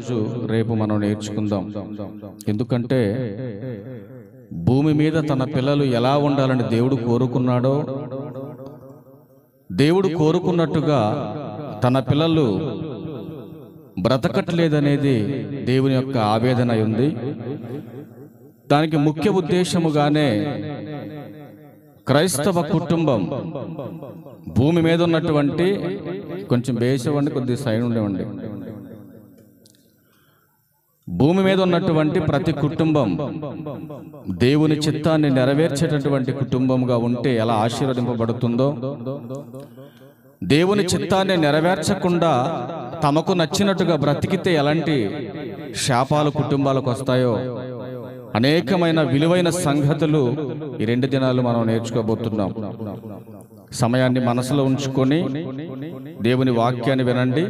రోజు రేపు మనం నేర్చుకుందాం. ఎందుకంటే భూమి మీద తన పిల్లలు ఎలా ఉండాలని దేవుడు కోరుకున్నాడో, దేవుడు కోరుకున్నట్టుగా తన పిల్లలు బ్రతకట్లేదనేది దేవుని యొక్క ఆవేదన ఉంది. దానికి ముఖ్య ఉద్దేశముగానే క్రైస్తవ కుటుంబం భూమి మీద ఉన్నటువంటి, కొంచెం బేసవండి, కొద్ది సైడ్ ఉండేవండి, భూమి మీద ఉన్నటువంటి ప్రతి కుటుంబం దేవుని చిత్తాన్ని నెరవేర్చేటటువంటి కుటుంబంగా ఉంటే ఎలా ఆశీర్వదింపబడుతుందో, దేవుని చిత్తాన్ని నెరవేర్చకుండా తమకు నచ్చినట్టుగా బ్రతికితే ఎలాంటి శాపాలు కుటుంబాలకు వస్తాయో అనేకమైన విలువైన సంగతులు ఈ 2 దినాలు మనం నేర్చుకోబోతున్నాం. సమయాన్ని మనసులో ఉంచుకొని దేవుని వాక్యాన్ని వినండి.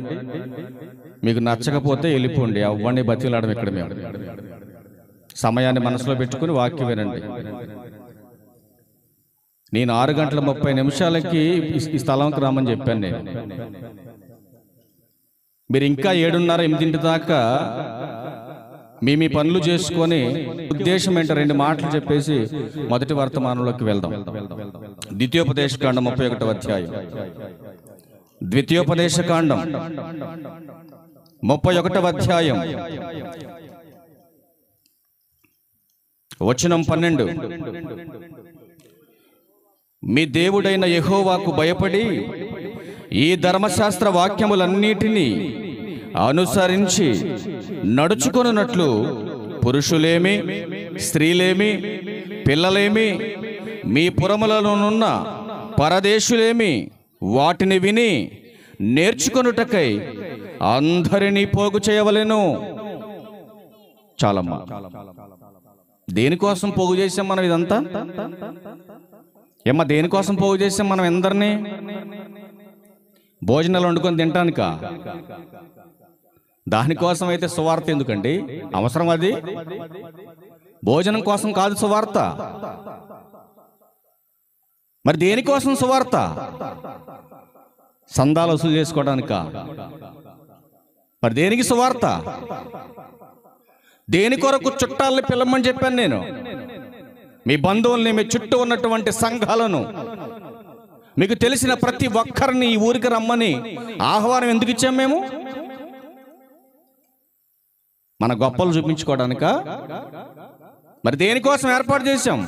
మీకు నచ్చకపోతే వెళ్ళిపోండి, అవ్వని బతిలాడడం ఇక్కడ మేము. సమయాన్ని మనసులో పెట్టుకుని వాక్యం వినండి. నేను 6:30 ఈ స్థలంకి రామని చెప్పాను. నేను మీరు ఇంకా 7:30-8 దాకా మీ పనులు చేసుకొని, ఉద్దేశం ఏంటో 2 మాటలు చెప్పేసి మొదటి వర్తమానంలోకి వెళ్దాం. ద్వితీయోపదేశకాండం 31వ అధ్యాయం. ద్వితీయోపదేశకాండం 31వ అధ్యాయం వచనం 12. మీ దేవుడైన యెహోవాకు భయపడి ఈ ధర్మశాస్త్ర వాక్యములన్నిటినీ అనుసరించి నడుచుకొనున్నట్లు పురుషులేమి, స్త్రీలేమి, పిల్లలేమి, మీ పురములలోనున్న పరదేశులేమి వాటిని విని నేర్చుకొనుటకై అందరినీ పోగు చేయవలెను. చాలమ్మా. దేనికోసం పోగు చేసాం మనం ఇదంతా? ఏమ్మా, దేనికోసం పోగు చేసాం మనం అందరినీ? భోజనాలు వండుకొని తింటానికా? దానికోసం అయితే సువార్త ఎందుకండి అవసరం? అది భోజనం కోసం కాదు సువార్త. మరి దేనికోసం సువార్త? సందాలు వసూలు చేసుకోవడానికా? మరి దేనికి సువార్త? దేని కొరకు? చుట్టాలని పిలవమని చెప్పాను నేను. మీ బంధువుల్ని, మీ చుట్టూ ఉన్నటువంటి సంఘాలను, మీకు తెలిసిన ప్రతి ఒక్కరిని ఈ ఊరికి రమ్మని ఆహ్వానం ఎందుకు ఇచ్చాం మేము? మన గొప్పలు చూపించుకోవడానికా? మరి దేనికోసం ఏర్పాటు చేశాం?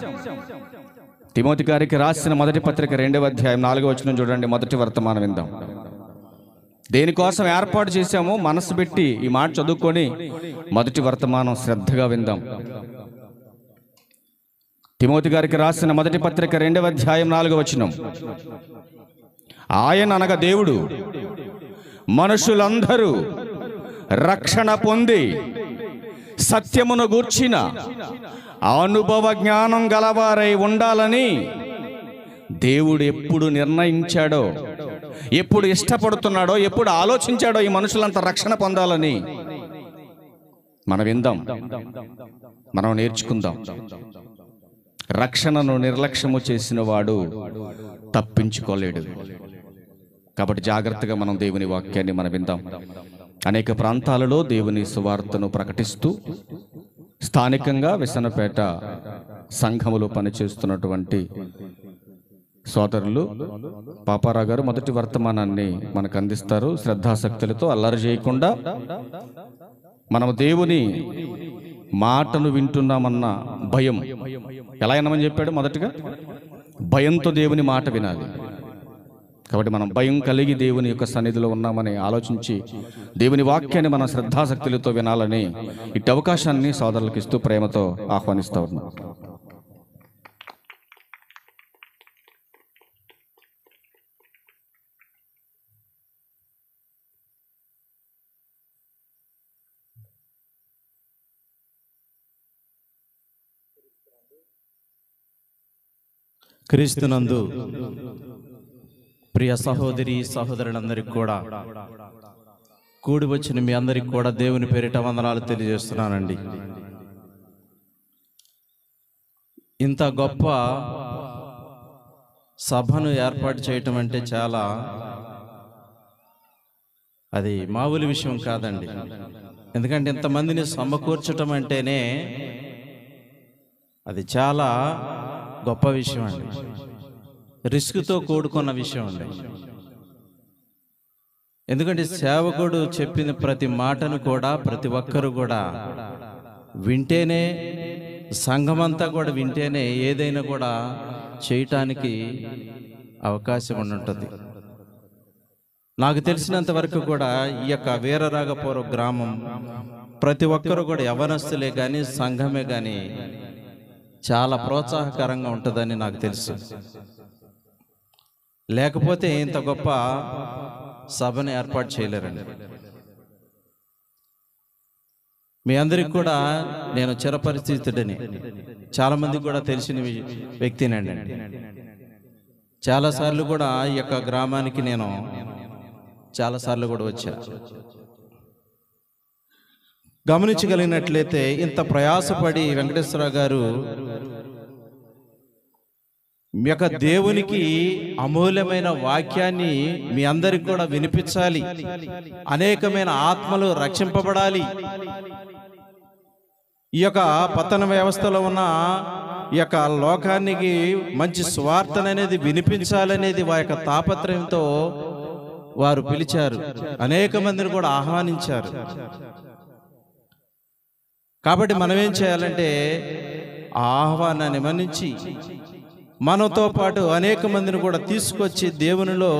తిమోతి గారికి రాసిన మొదటి పత్రిక 2వ అధ్యాయం 4వ వచనం చూడండి. మొదటి వర్తమానం విందాం. దేనికోసం ఏర్పాటు చేశామో మనసు పెట్టి ఈ మాట చదువుకొని మొదటి వర్తమానం శ్రద్ధగా విందాం. తిమోతి గారికి రాసిన మొదటి పత్రిక 2వ అధ్యాయం 4వ వచనం. ఆయన అనగా దేవుడు మనుషులందరూ రక్షణ పొంది సత్యమును గూర్చిన అనుభవ జ్ఞానం గలవారై ఉండాలని దేవుడు ఎప్పుడు నిర్ణయించాడో, ఎప్పుడు ఇష్టపడుతున్నాడో, ఎప్పుడు ఆలోచించాడో ఈ మనుషులంతా రక్షణ పొందాలని మనం విందాం, మనం నేర్చుకుందాం. రక్షణను నిర్లక్ష్యము చేసిన వాడు తప్పించుకోలేడు. కాబట్టి జాగ్రత్తగా మనం దేవుని వాక్యాన్ని మనం విందాం. అనేక ప్రాంతాలలో దేవుని సువార్తను ప్రకటిస్తూ స్థానికంగా విసనపేట సంఘములో పనిచేస్తున్నటువంటి సోదరులు పాపారావు గారు మొదటి వర్తమానాన్ని మనకు అందిస్తారు. శ్రద్ధాశక్తులతో అల్లరి చేయకుండా మనము దేవుని మాటను వింటున్నామన్న భయం, ఎలా వినమని చెప్పాడు? మొదటిగా భయంతో దేవుని మాట వినాలి. కాబట్టి మనం భయం కలిగి దేవుని యొక్క సన్నిధిలో ఉన్నామని ఆలోచించి దేవుని వాక్యాన్ని మనం శ్రద్ధాశక్తులతో వినాలని ఇటు అవకాశాన్ని సోదరులకు ఇస్తూ ప్రేమతో ఆహ్వానిస్తూ ఉన్నాం. క్రీస్తునందు ప్రియ సహోదరి సహోదరులందరికీ కూడా, కూడి వచ్చిన మీ అందరికి కూడా దేవుని పేరిట వందనాలు తెలియజేస్తున్నానండి. ఇంత గొప్ప సభను ఏర్పాటు చేయటం అంటే చాలా, అది మామూలు విషయం కాదండి. ఎందుకంటే ఇంతమందిని సమకూర్చటం అంటేనే అది చాలా గొప్ప విషయం అండి, రిస్క్తో కూడుకున్న విషయం అండి. ఎందుకంటే సేవకుడు చెప్పిన ప్రతి మాటను కూడా ప్రతి ఒక్కరు కూడా వింటేనే, సంఘమంతా కూడా వింటేనే ఏదైనా కూడా చేయటానికి అవకాశం ఉంటుంది. నాకు తెలిసినంత వరకు కూడా ఈ యొక్క వీరరాఘపురం గ్రామం ప్రతి ఒక్కరు కూడా యవనస్తులే కానీ సంఘమే కానీ చాలా ప్రోత్సాహకరంగా ఉంటుందని నాకు తెలుసు. లేకపోతే ఇంత గొప్ప సభను ఏర్పాటు చేయలేరండి. మీ అందరికి కూడా నేను చిరపరిచితుడిని, చాలా మందికి కూడా తెలిసిన వ్యక్తినండి. చాలాసార్లు కూడా ఈ యొక్క గ్రామానికి నేను చాలాసార్లు కూడా వచ్చా. గమనించగలిగినట్లయితే ఇంత ప్రయాసపడి వెంకటేశ్వరరావు గారు మీ యొక్క దేవునికి అమూల్యమైన వాక్యాన్ని మీ అందరికి కూడా వినిపించాలి, అనేకమైన ఆత్మలు రక్షింపబడాలి, ఈ యొక్క పతన వ్యవస్థలో ఉన్న ఈ యొక్క లోకానికి మంచి సువార్తన అనేది వినిపించాలనేది వారి యొక్క తాపత్రయంతో వారు పిలిచారు, అనేక మందిని కూడా ఆహ్వానించారు. కాబట్టి మనం ఏం చేయాలంటే ఆ ఆహ్వానాన్ని మన్నించి మనతో పాటు అనేక మందిని కూడా తీసుకొచ్చి దేవునిలో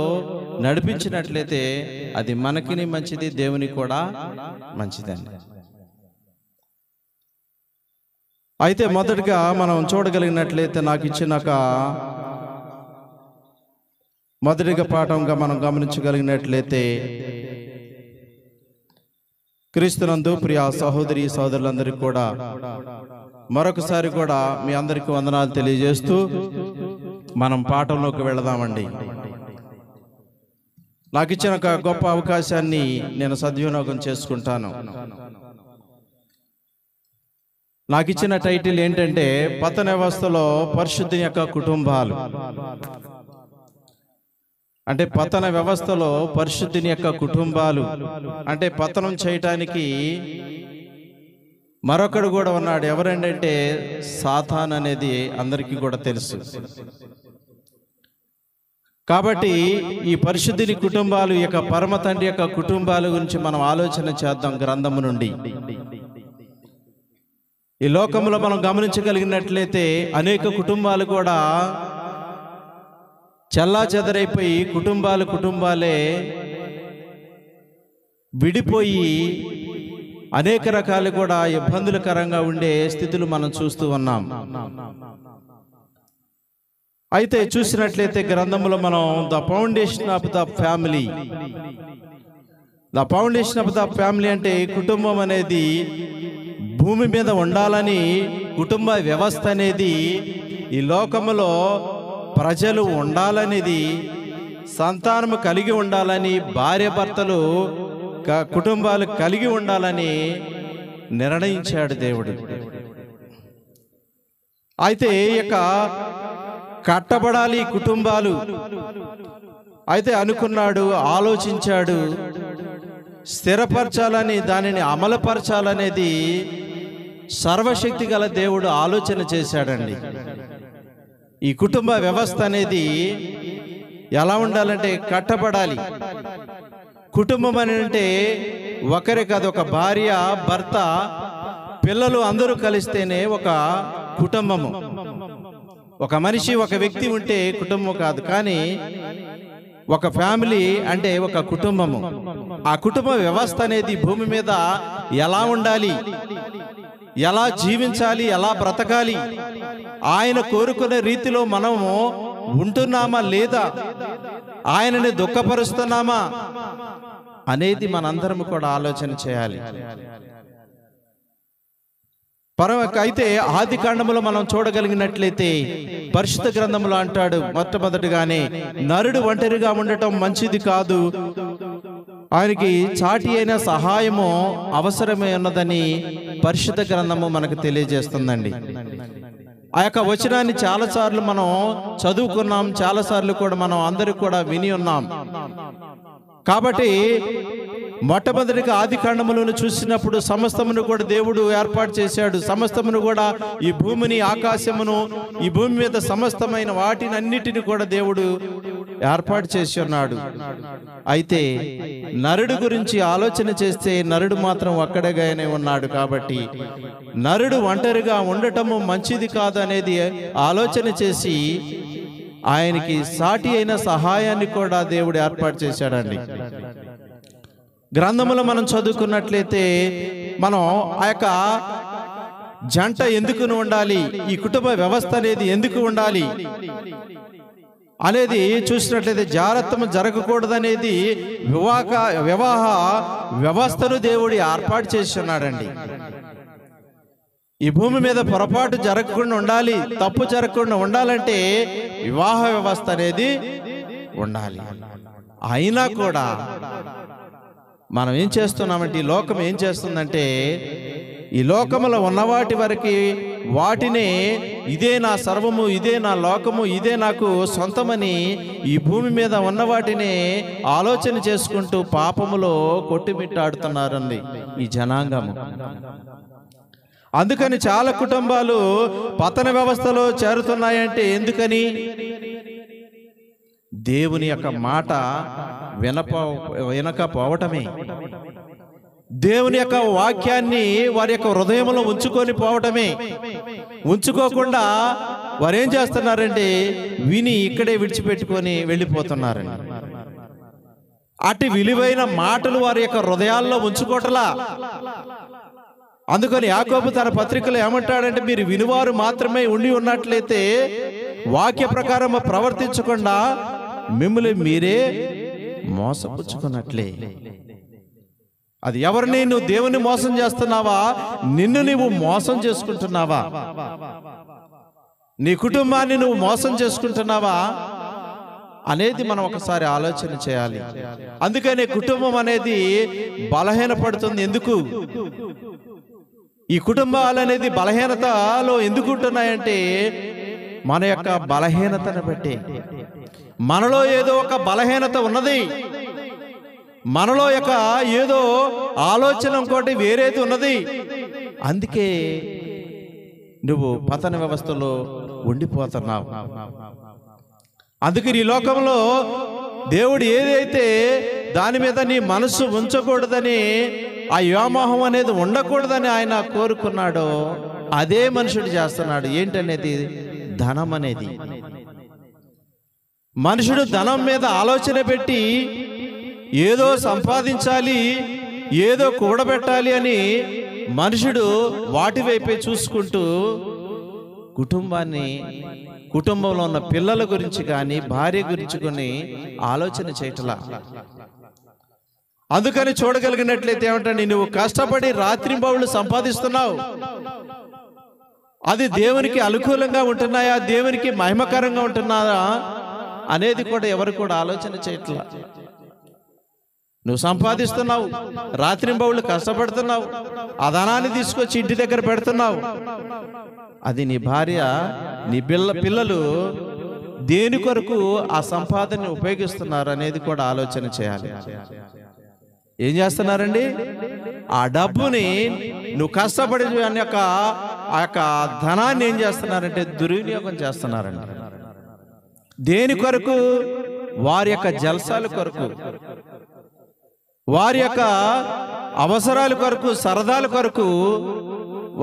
నడిపించినట్లయితే అది మనకిని మంచిది, దేవునికి కూడా మంచిదండి. అయితే మొదటిగా మనం చూడగలిగినట్లయితే నాకు ఇచ్చిన మొదటిగా పాఠంగా మనం గమనించగలిగినట్లయితే క్రీస్తునందు ప్రియ సహోదరి సోదరులందరికీ కూడా మరొకసారి కూడా మీ అందరికీ వందనాలు తెలియజేస్తూ మనం పాఠంలోకి వెళదామండి. నాకు ఇచ్చిన ఒక గొప్ప అవకాశాన్ని నేను సద్వినియోగం చేసుకుంటాను. నాకు ఇచ్చిన టైటిల్ ఏంటంటే పతన వ్యవస్థలో పరిశుద్ధుని యొక్క కుటుంబాలు. అంటే పతన వ్యవస్థలో పరిశుద్ధుని యొక్క కుటుంబాలు అంటే పతనం చేయటానికి మరొకడు కూడా ఉన్నాడు. ఎవరంటే సాతాన్ అనేది అందరికీ కూడా తెలుసు. కాబట్టి ఈ పరిశుద్ధుని కుటుంబాలు, ఈ యొక్క పరమ తండ్రి యొక్క కుటుంబాల గురించి మనం ఆలోచన చేద్దాం గ్రంథము నుండి. ఈ లోకంలో మనం గమనించగలిగినట్లయితే అనేక కుటుంబాలు కూడా చెల్లాచెదరైపోయి కుటుంబాలే విడిపోయి అనేక రకాలు కూడా ఇబ్బందులకరంగా ఉండే స్థితులు మనం చూస్తూ ఉన్నాం. అయితే చూసినట్లయితే గ్రంథంలో మనం the foundation of the family అంటే కుటుంబం అనేది భూమి మీద ఉండాలని, కుటుంబ వ్యవస్థ అనేది ఈ లోకములో ప్రజలు ఉండాలనేది, సంతానము కలిగి ఉండాలని, భార్య భర్తలు కుటుంబాలు కలిగి ఉండాలని నిర్ణయించాడు దేవుడు. అయితే ఇక కట్టబడాలి కుటుంబాలు అయితే అనుకున్నాడు, ఆలోచించాడు, స్థిరపరచాలని, దానిని అమలుపరచాలనేది సర్వశక్తి గల దేవుడు ఆలోచన చేశాడండి. ఈ కుటుంబ వ్యవస్థ అనేది ఎలా ఉండాలంటే కట్టబడాలి. కుటుంబం అని అంటే ఒకరే కాదు, ఒక భార్య, భర్త, పిల్లలు అందరూ కలిస్తేనే ఒక కుటుంబము. ఒక మనిషి, ఒక వ్యక్తి ఉంటే కుటుంబం కాదు, కానీ ఒక ఫ్యామిలీ అంటే ఒక కుటుంబము. ఆ కుటుంబ వ్యవస్థ అనేది భూమి మీద ఎలా ఉండాలి, ఎలా జీవించాలి, ఎలా బ్రతకాలి, ఆయన కోరుకునే రీతిలో మనము ఉంటున్నామా లేదా, ఆయనని దుఃఖపరుస్తున్నామా అనేది మనందరం కూడా ఆలోచన చేయాలి. అయితే ఆది కాండములో మనం చూడగలిగినట్లయితే పరిశుద్ధ గ్రంథంలో అంటాడు మొట్టమొదటిగానే, నరుడు ఒంటరిగా ఉండటం మంచిది కాదు, ఆయనకి చాటి అయిన సహాయము అవసరమే ఉన్నదని పరిశుద్ధ గ్రంథము మనకు తెలియజేస్తుందండి. ఆ యొక్క వచనాన్ని చాలాసార్లు మనం చదువుకున్నాం, చాలాసార్లు కూడా మనం అందరూ కూడా విని ఉన్నాం. కాబట్టి మొట్టమొదటిగా ఆది కాండములను చూసినప్పుడు సమస్తమును కూడా దేవుడు ఏర్పాటు చేశాడు. సమస్తమును కూడా, ఈ భూమిని, ఆకాశమును, ఈ భూమి మీద సమస్తమైన వాటిని అన్నిటిని కూడా దేవుడు ఏర్పాటు చేసి ఉన్నాడు. అయితే నరుడు గురించి ఆలోచన చేస్తే నరుడు మాత్రం ఒక్కడగానే ఉన్నాడు. కాబట్టి నరుడు ఒంటరిగా ఉండటము మంచిది కాదు అనేది ఆలోచన చేసి ఆయనకి సాటి అయిన సహాయాన్ని కూడా దేవుడు ఏర్పాటు చేశాడండి. గ్రంథములో మనం చదువుకున్నట్లయితే మనం ఆ యొక్క జంట ఎందుకు ఉండాలి, ఈ కుటుంబ వ్యవస్థ అనేది ఎందుకు ఉండాలి అనేది చూసినట్లయితే జాగ్రత్త జరగకూడదనేది వివాహ వ్యవస్థను దేవుడు ఏర్పాటు చేసి ఉన్నాడండి. ఈ భూమి మీద పొరపాటు జరగకుండా ఉండాలి, తప్పు జరగకుండా ఉండాలంటే వివాహ వ్యవస్థ అనేది ఉండాలి. అయినా కూడా మనం ఏం చేస్తున్నామంటే, ఈ లోకం ఏం చేస్తుందంటే, ఈ లోకములో ఉన్నవాటి వరకు వాటినే ఇదే నా సర్వము, ఇదే నా లోకము, ఇదే నాకు సొంతమని ఈ భూమి మీద ఉన్న వాటినే ఆలోచన చేసుకుంటూ పాపములో కొట్టుమిట్టాడుతున్నారండి ఈ జనాంగము. అందుకని చాలా కుటుంబాలు పతన వ్యవస్థలో చేరుతున్నాయంటే ఎందుకని? దేవుని యొక్క మాట వినకపోవటమే. దేవుని యొక్క వాక్యాన్ని వారి యొక్క హృదయంలో ఉంచుకొని పోవటమే. ఉంచుకోకుండా వారు ఏం చేస్తున్నారంటే విని ఇక్కడే విడిచిపెట్టుకొని వెళ్ళిపోతున్నారండి. అటు విలువైన మాటలు వారి యొక్క హృదయాల్లో ఉంచుకోవటలా. అందుకని యాకోబు తన పత్రికలో ఏమంటాడంటే, మీరు వినువారు మాత్రమే ఉండి ఉన్నట్లయితే వాక్య ప్రకారం ప్రవర్తించకుండా మిమ్మల్ని మీరే మోసపుచ్చుకున్నట్లే. అది ఎవరిని? నువ్వు దేవుని మోసం చేస్తున్నావా? నిన్ను నువ్వు మోసం చేసుకుంటున్నావా? నీ కుటుంబాన్ని నువ్వు మోసం చేసుకుంటున్నావా అనేది మనం ఒకసారి ఆలోచన చేయాలి. అందుకనే కుటుంబం అనేది బలహీనపడుతుంది. ఎందుకు? ఈ కుటుంబాలు అనేది బలహీనతలో ఎందుకు ఉంటున్నాయంటే మన యొక్క బలహీనతను బట్టి. మనలో ఏదో ఒక బలహీనత ఉన్నది, మనలో యొక్క ఏదో ఆలోచన ఇంకోటి వేరేది ఉన్నది. అందుకే నువ్వు పతన వ్యవస్థలో ఉండిపోతున్నావు. అందుకే ఈ లోకంలో దేవుడు ఏదైతే దాని మీద నీ మనసు ఉంచకూడదని, ఆ వ్యామోహం అనేది ఉండకూడదని ఆయన కోరుకున్నాడో అదే మనుషుడు చేస్తున్నాడు. ఏంటనేది? ధనం అనేది. మనుషుడు ధనం మీద ఆలోచన పెట్టి ఏదో సంపాదించాలి, ఏదో కూడబెట్టాలి అని మనుషుడు వాటి వైపే చూసుకుంటూ కుటుంబంలో ఉన్న పిల్లల గురించి కానీ భార్య గురించి కానీ ఆలోచన చేయటలా. అందుకని చూడగలిగినట్లయితే ఏమంటండి, నువ్వు కష్టపడి రాత్రింబవళ్ళు సంపాదిస్తున్నావు, అది దేవునికి అనుకూలంగా ఉంటున్నాయా, దేవునికి మహిమకరంగా ఉంటున్నాయా అనేది కూడా ఎవరు కూడా ఆలోచన చేయట్లా. నువ్వు సంపాదిస్తున్నావు, రాత్రింబవళ్ళు కష్టపడుతున్నావు, ఆ ధనాన్ని తీసుకొచ్చి ఇంటి దగ్గర పెడుతున్నావు. అది నీ భార్య, నీ పిల్లలు దేని కొరకు ఆ సంపాదనని ఉపయోగిస్తున్నారు అనేది కూడా ఆలోచన చేయాలి. ఏం చేస్తున్నారండి? ఆ డబ్బుని నువ్వు కష్టపడి ఆ యొక్క ధనాన్ని ఏం చేస్తున్నారంటే దుర్వినియోగం చేస్తున్నారండి. దేని కొరకు? వారి యొక్క జల్సాల కొరకు, వారి యొక్క అవసరాల కొరకు, సరదాల కొరకు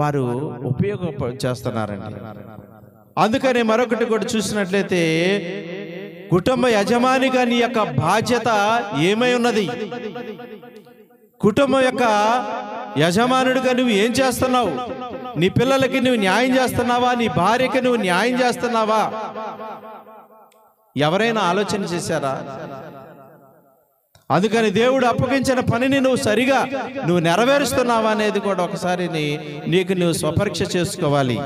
వారు ఉపయోగం చేస్తున్నారండి. అందుకని మరొకటి కూడా చూసినట్లయితే, కుటుంబ యజమానిగా నీ యొక్క బాధ్యత ఏమై ఉన్నది? కుటుంబం యొక్క యజమానుడిగా నువ్వు ఏం చేస్తున్నావు? నీ పిల్లలకి నువ్వు న్యాయం చేస్తున్నావా? నీ భార్యకి నువ్వు న్యాయం చేస్తున్నావా? ఎవరైనా ఆలోచన చేశారా? అందుకని దేవుడు అప్పగించిన పనిని నువ్వు నెరవేరుస్తున్నావా అనేది కూడా ఒకసారి నీకు నువ్వు స్వపరీక్ష చేసుకోవాలి.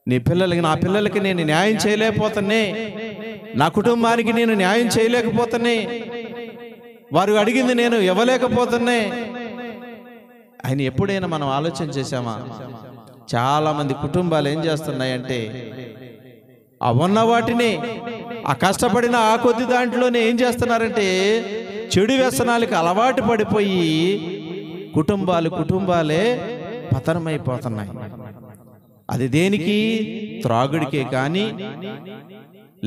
నా పిల్లలకి నేను న్యాయం చేయలేకపోతానే, నా కుటుంబానికి నేను న్యాయం చేయలేకపోతానే, వారు అడిగింది నేను ఇవ్వలేకపోతానే అని ఎప్పుడైనా మనం ఆలోచన చేశామా? చాలా మంది కుటుంబాలు ఏం చేస్తున్నాయంటే, ఆ ఉన్న వాటిని, ఆ కష్టపడిన ఆ కొద్ది దాంట్లోనే ఏం చేస్తున్నారంటే చెడు వ్యసనాలకి అలవాటు పడిపోయి కుటుంబాలే పతనమైపోతున్నాయి. అది దేనికి? త్రాగుడికే కానీ,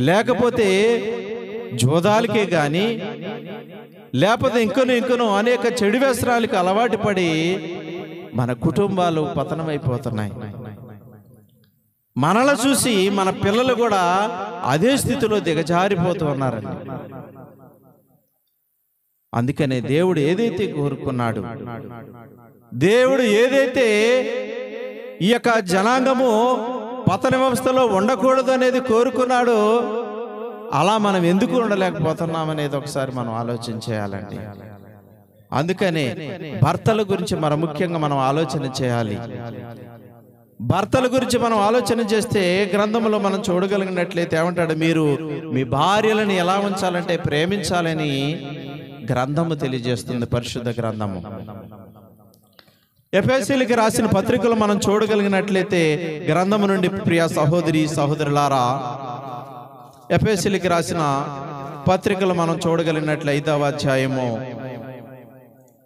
లేకపోతే జోదాలకే కానీ, లేకపోతే ఇంకనూ అనేక చెడు వ్యసనాలకు అలవాటు పడి మన కుటుంబాలు పతనమైపోతున్నాయి. మనల్ని చూసి మన పిల్లలు కూడా అదే స్థితిలో దిగజారిపోతూ ఉన్నారండి. అందుకనే దేవుడు ఏదైతే కోరుకున్నాడు, దేవుడు ఏదైతే ఈ యొక్క జనాంగము పతన వ్యవస్థలో ఉండకూడదు అనేది కోరుకున్నాడో, అలా మనం ఎందుకు ఉండలేకపోతున్నాం అనేది ఒకసారి మనం ఆలోచన చేయాలండి. అందుకనే భర్తల గురించి మనం ముఖ్యంగా మనం ఆలోచన చేయాలి. భర్తల గురించి మనం ఆలోచన చేస్తే గ్రంథంలో మనం చూడగలిగినట్లయితే ఏమంటాడు? మీరు మీ భార్యలను ఎలా ఉంచాలంటే ప్రేమించాలని గ్రంథము తెలియజేస్తుంది, పరిశుద్ధ గ్రంథము. ఎఫెసీయులకు రాసిన పత్రికలు మనం చూడగలిగినట్లయితే గ్రంథము నుండి, ప్రియ సహోదరి సహోదరులారా, ఎఫెసీయులకు రాసిన పత్రికలు మనం చూడగలిగినట్లయితే 5వ అధ్యాయము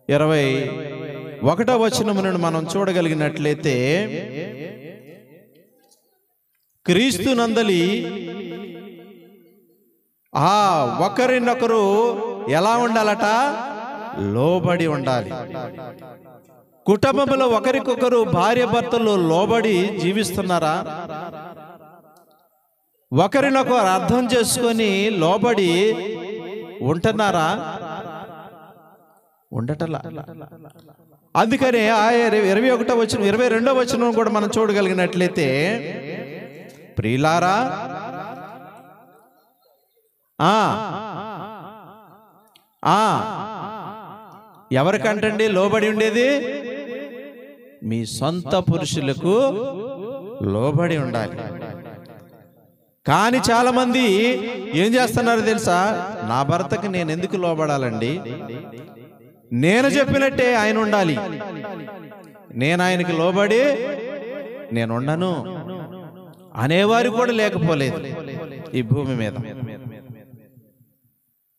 21వ వచనము నుండి మనం చూడగలిగినట్లయితే, క్రీస్తునందలి ఒకరినొకరు ఎలా ఉండాలట? లోబడి ఉండాలి. కుటుంబంలో ఒకరికొకరు భార్య భర్తలు లోబడి జీవిస్తున్నారా? ఒకరినొకరు అర్థం చేసుకొని లోబడి ఉంటున్నారా? ఉండటలా. అందుకనే 21వ వచనం 22వ వచనం కూడా మనం చూడగలిగినట్లయితే, ప్రియులారా, ఎవరికంటండి లోబడి ఉండేది? మీ సొంత పురుషులకు లోబడి ఉండాలి. కానీ చాలా మంది ఏం చేస్తున్నారు తెలుసా? నా భర్తకి నేను ఎందుకు లోబడాలండి? నేను చెప్పినట్టే ఆయన ఉండాలి, నేను ఆయనకి లోబడి నేను ఉండను అనేవారు కూడా లేకపోలేదు ఈ భూమి మీద.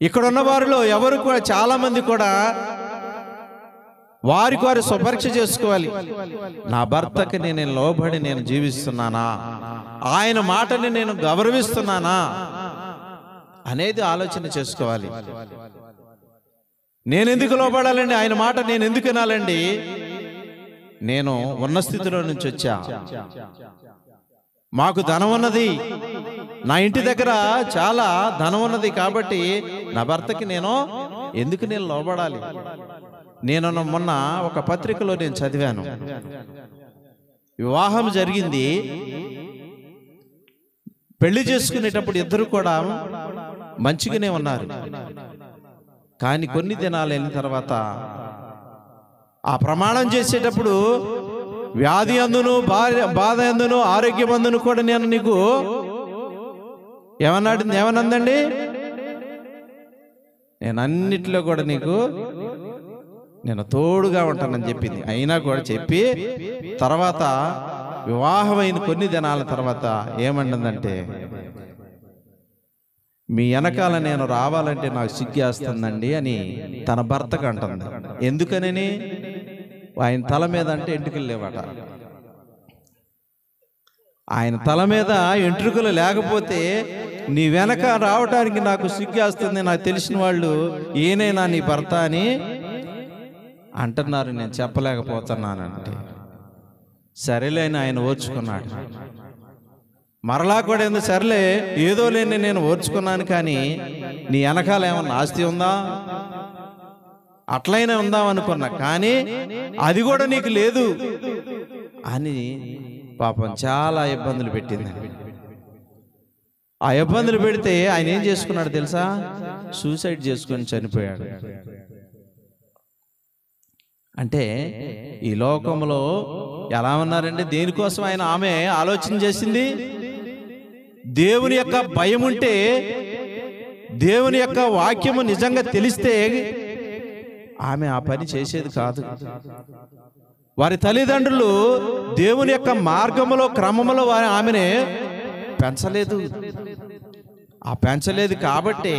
ఇక్కడ ఉన్న వారిలో ఎవరు కూడా, చాలా మంది కూడా వారికి వారు స్వపరీక్ష చేసుకోవాలి. నా భర్తకి నేను లోబడి నేను జీవిస్తున్నానా, ఆయన మాటని నేను గౌరవిస్తున్నానా అనేది ఆలోచన చేసుకోవాలి. నేను ఎందుకు లోబడాలండి? ఆయన మాట నేను ఎందుకు వినాలండి? నేను ఉన్న స్థితిలో నుంచి వచ్చా, మాకు ధనం ఉన్నది, నా ఇంటి దగ్గర చాలా ధనం ఉన్నది, కాబట్టి నా భర్తకి నేను ఎందుకు నేను లోబడాలి? నేను మొన్న ఒక పత్రికలో నేను చదివాను, వివాహం జరిగింది, పెళ్లి చేసుకునేటప్పుడు ఇద్దరు కూడా మంచిగానే ఉన్నారు. కానీ కొన్ని దినాలు అయిన తర్వాత ఆ ప్రమాణం చేసేటప్పుడు వ్యాధి అందును బాధ అందును ఆరోగ్యం అందును కూడా నేను నీకు ఏమన్నందండి? నేను అన్నిట్లో కూడా నీకు నేను తోడుగా ఉంటానని చెప్పింది. అయినా కూడా చెప్పి తర్వాత వివాహమైన కొన్ని దినాల తర్వాత ఏమంటుందంటే, మీ వెనకాల నేను రావాలంటే నాకు సిగ్గేస్తుందండి అని తన భర్తకు అంటుంది. ఎందుకని? ఆయన తల మీద అంటే ఎంట్రుకలు లేవట. ఆయన తల మీద ఎంట్రుకలు లేకపోతే నీ వెనక రావటానికి నాకు సిగ్గేస్తుంది, నాకు తెలిసిన వాళ్ళు ఏనైనా నీ భర్త అని అంటున్నారు, నేను చెప్పలేకపోతున్నానంటే సరేలేని ఆయన ఓర్చుకున్నాడు. మరలా కూడా ఎందుకు సరేలే ఏదో లేని నేను ఓర్చుకున్నాను, కానీ నీ వెనకాల ఏమన్నా ఆస్తి ఉందా, అట్లయినా ఉందాం అనుకున్నా, కానీ అది కూడా నీకు లేదు అని పాపం చాలా ఇబ్బందులు పెట్టింది. ఆ ఇబ్బందులు పెడితే ఆయన ఏం చేసుకున్నాడు తెలుసా? సూసైడ్ చేసుకొని చనిపోయాడు. అంటే ఈ లోకంలో ఎలా ఉన్నారండి? దేనికోసం ఆమె ఆలోచన చేసింది? దేవుని యొక్క భయం ఉంటే, దేవుని యొక్క వాక్యము నిజంగా తెలిస్తే ఆమె ఆ పని చేసేది కాదు. వారి తల్లిదండ్రులు దేవుని యొక్క మార్గములో క్రమములో ఆమెనే పెంచలేదు. ఆ పెంచలేదు కాబట్టి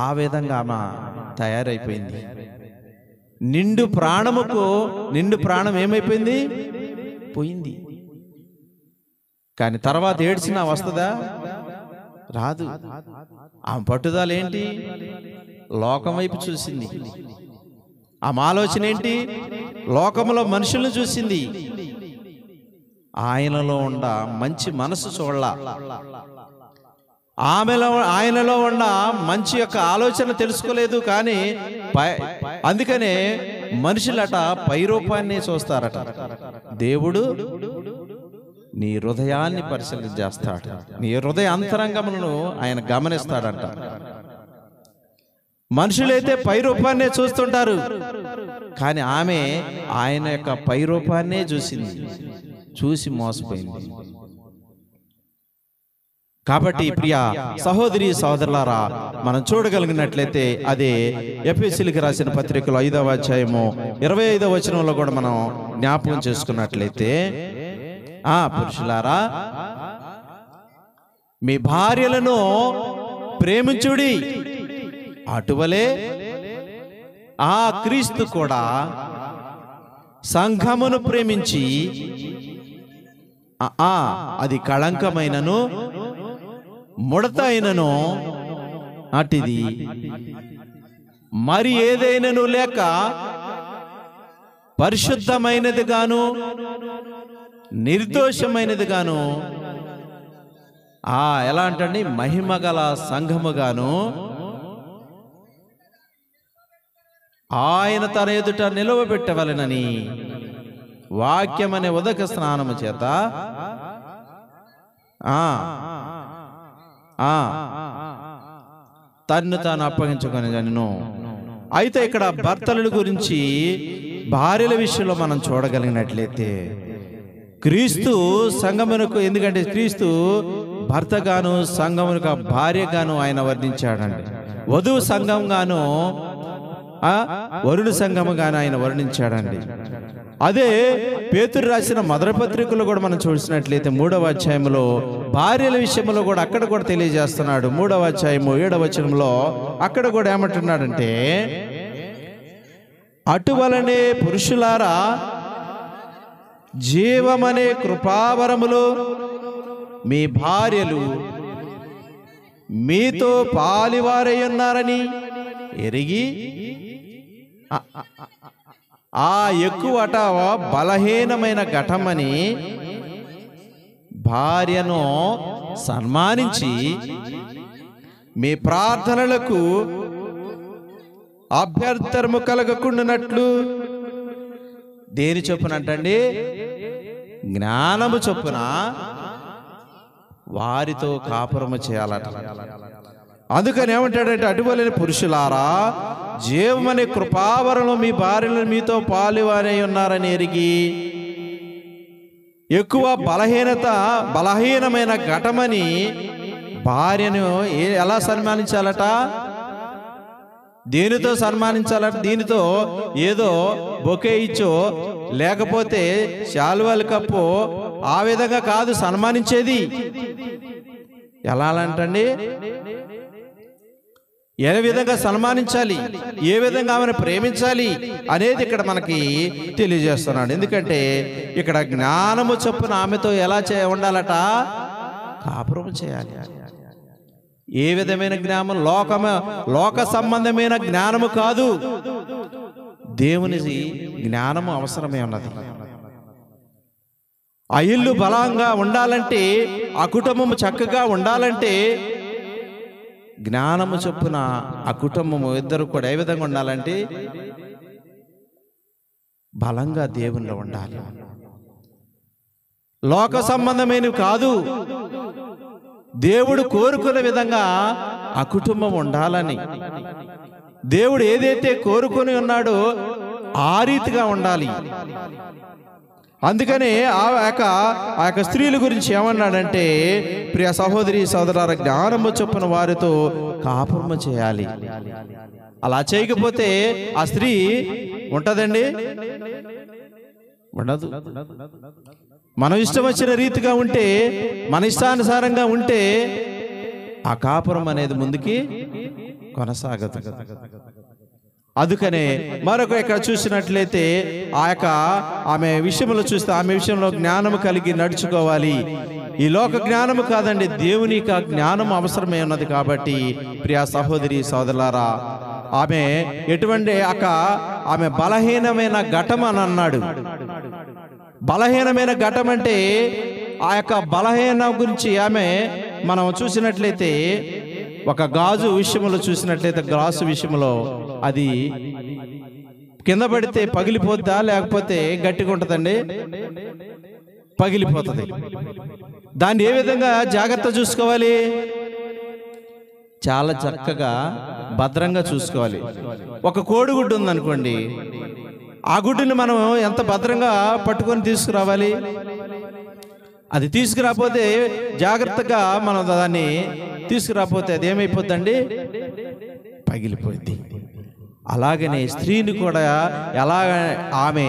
ఆ విధంగా ఆమె తయారైపోయింది. నిండు ప్రాణం ఏమైపోయింది? పోయింది. కానీ తర్వాత ఏడ్చినా వస్తుందా? రాదు. ఆమె పట్టుదల ఏంటి? లోకం వైపు చూసింది. ఆమె ఆలోచన ఏంటి? లోకంలో మనుషులను చూసింది. ఆయనలో ఉండ మంచి మనసు చూడలా. ఆయనలో ఉన్న మంచి యొక్క ఆలోచన తెలుసుకోలేదు. కానీ అందుకనే మనుషులట పై రూపాన్ని చూస్తారట. దేవుడు నీ హృదయాన్ని పరిశీలన చేస్తాడు. నీ హృదయ అంతరంగములను ఆయన గమనిస్తాడంట. మనుషులైతే పై రూపాన్నే చూస్తుంటారు, కానీ ఆమె ఆయన యొక్క పై రూపాన్నే చూసి మోసపోయింది. కాబట్టి ప్రియ సహోదరి సహోదరులారా, మనం చూడగలిగినట్లయితే అదే ఎఫెసీయులకు రాసిన పత్రికలో 5వ అధ్యాయము 25వ వచనంలో కూడా మనం జ్ఞాపకం చేసుకున్నట్లయితే, పురుషులారా మీ భార్యలను ప్రేమించుడి, అటువలే ఆ క్రీస్తు కూడా సంఘమును ప్రేమించి అది కళంకమైనను ముడత అయినను అటిది మరి ఏదైనను లేక పరిశుద్ధమైనది గాను నిర్దోషమైనది గాను ఎలా అంటే మహిమగల సంఘముగాను ఆయన తన ఎదుట నిలవబెట్టవలెనని వాక్యమనే ఉదక స్నానము చేత తన్ను తాను అప్పగించుకొని నేను. అయితే ఇక్కడ భర్తల గురించి భార్యల విషయంలో మనం చూడగలిగినట్లయితే, క్రీస్తు సంఘమునకు, ఎందుకంటే క్రీస్తు భర్తగాను సంఘమునకు భార్యగాను ఆయన వర్ణించాడండి. వధువు సంఘంగాను వరుణ సంఘముగాను ఆయన వర్ణించాడండి. అదే పేతురు రాసిన మొదటి పత్రికలో కూడా మనం చూసినట్లయితే 3వ అధ్యాయంలో భార్యల విషయంలో కూడా అక్కడ కూడా తెలియజేస్తున్నాడు. 3వ అధ్యాయము 7వ వచనంలో అక్కడ కూడా ఏమంటున్నాడంటే, అటువలనే పురుషులారా జీవమనే కృపావరములో మీ భార్యలు మీతో పాలివారై ఉన్నారని ఎరిగి ఎక్కువట బలహీనమైన ఘటమని భార్యను సన్మానించి మీ ప్రార్థనలకు అభ్యంతరము కలగకుండానట్లు దేని చొప్పునంటండి? జ్ఞానము చొప్పున వారితో కాపురము చేయాలట. అందుకని ఏమంటాడంటే, అటువలే పురుషులారా జీవమనే కృపావరంలో మీ భార్యలు మీతో పాలువారై ఉన్నారని ఎరిగి ఎక్కువ బలహీనమైన ఘటమని భార్యను ఎలా సన్మానించాలట? దేనితో సన్మానించాలట? దీనితో ఏదో బొకే ఇచ్చో లేకపోతే శాలువాలు కప్పో ఆ విధంగా కాదు సన్మానించేది. ఎలా అంటండి? ఏ విధంగా సన్మానించాలి, ఏ విధంగా ఆమెను ప్రేమించాలి అనేది ఇక్కడ మనకి తెలియజేస్తున్నాడు. ఎందుకంటే ఇక్కడ జ్ఞానము చొప్పున ఆమెతో ఎలా ఉండాలట? కాపురం చేయాలి. ఏ విధమైన జ్ఞానం? లోక సంబంధమైన జ్ఞానము కాదు, దేవుని జ్ఞానము అవసరమే ఉన్నది. ఆ ఇల్లు బలంగా ఉండాలంటే, ఆ కుటుంబము చక్కగా ఉండాలంటే జ్ఞానము చొప్పున ఆ కుటుంబము ఇద్దరు కూడా ఏ విధంగా ఉండాలంటే బలంగా దేవునిలో ఉండాలి. లోక సంబంధమైనవి కాదు, దేవుడు కోరుకున్న విధంగా ఆ కుటుంబం ఉండాలని, దేవుడు ఏదైతే కోరుకొని ఉన్నాడో ఆ రీతిగా ఉండాలి. అందుకనే ఆ యొక్క స్త్రీల గురించి ఏమన్నాడంటే, ప్రియ సహోదరి సోదరులారా జ్ఞానము చొప్పున వారితో కాపురము చేయాలి. అలా చేయకపోతే ఆ స్త్రీ ఉంటదండి? ఉండదు. మనం ఇష్టం వచ్చిన రీతిగా ఉంటే, మన ఇష్టానుసారంగా ఉంటే ఆ కాపురం అనేది ముందుకి కొనసాగదు. అందుకనే మరొక ఇక్కడ చూసినట్లయితే ఆమె విషయంలో చూస్తే ఆమె విషయంలో జ్ఞానము కలిగి నడుచుకోవాలి. ఈ లోక జ్ఞానము కాదండి, దేవుని యొక్క జ్ఞానం అవసరమే ఉన్నది. కాబట్టి ప్రియా సహోదరి సోదరులారా, ఆమె ఎటువంటి ఆమె బలహీనమైన ఘటం అని అన్నాడు. బలహీనమైన ఘటం అంటే ఆ యొక్క బలహీన గురించి ఆమె మనం చూసినట్లయితే ఒక గాజు విషయంలో చూసినట్లయితే గ్లాసు విషయంలో అది కింద పడితే పగిలిపోద్దా లేకపోతే గట్టిగా ఉంటుందండి? పగిలిపోతుంది. దాన్ని ఏ విధంగా జాగ్రత్త చూసుకోవాలి? చాలా చక్కగా భద్రంగా చూసుకోవాలి. ఒక కోడిగుడ్డు ఉందనుకోండి, ఆ గుడ్డుని మనం ఎంత భద్రంగా పట్టుకొని తీసుకురావాలి? అది తీసుకురాకపోతే జాగ్రత్తగా మనం దాన్ని తీసుకురాకపోతే అది ఏమైపోద్దండి? పగిలిపోద్ది. అలాగనే స్త్రీని కూడా ఆమె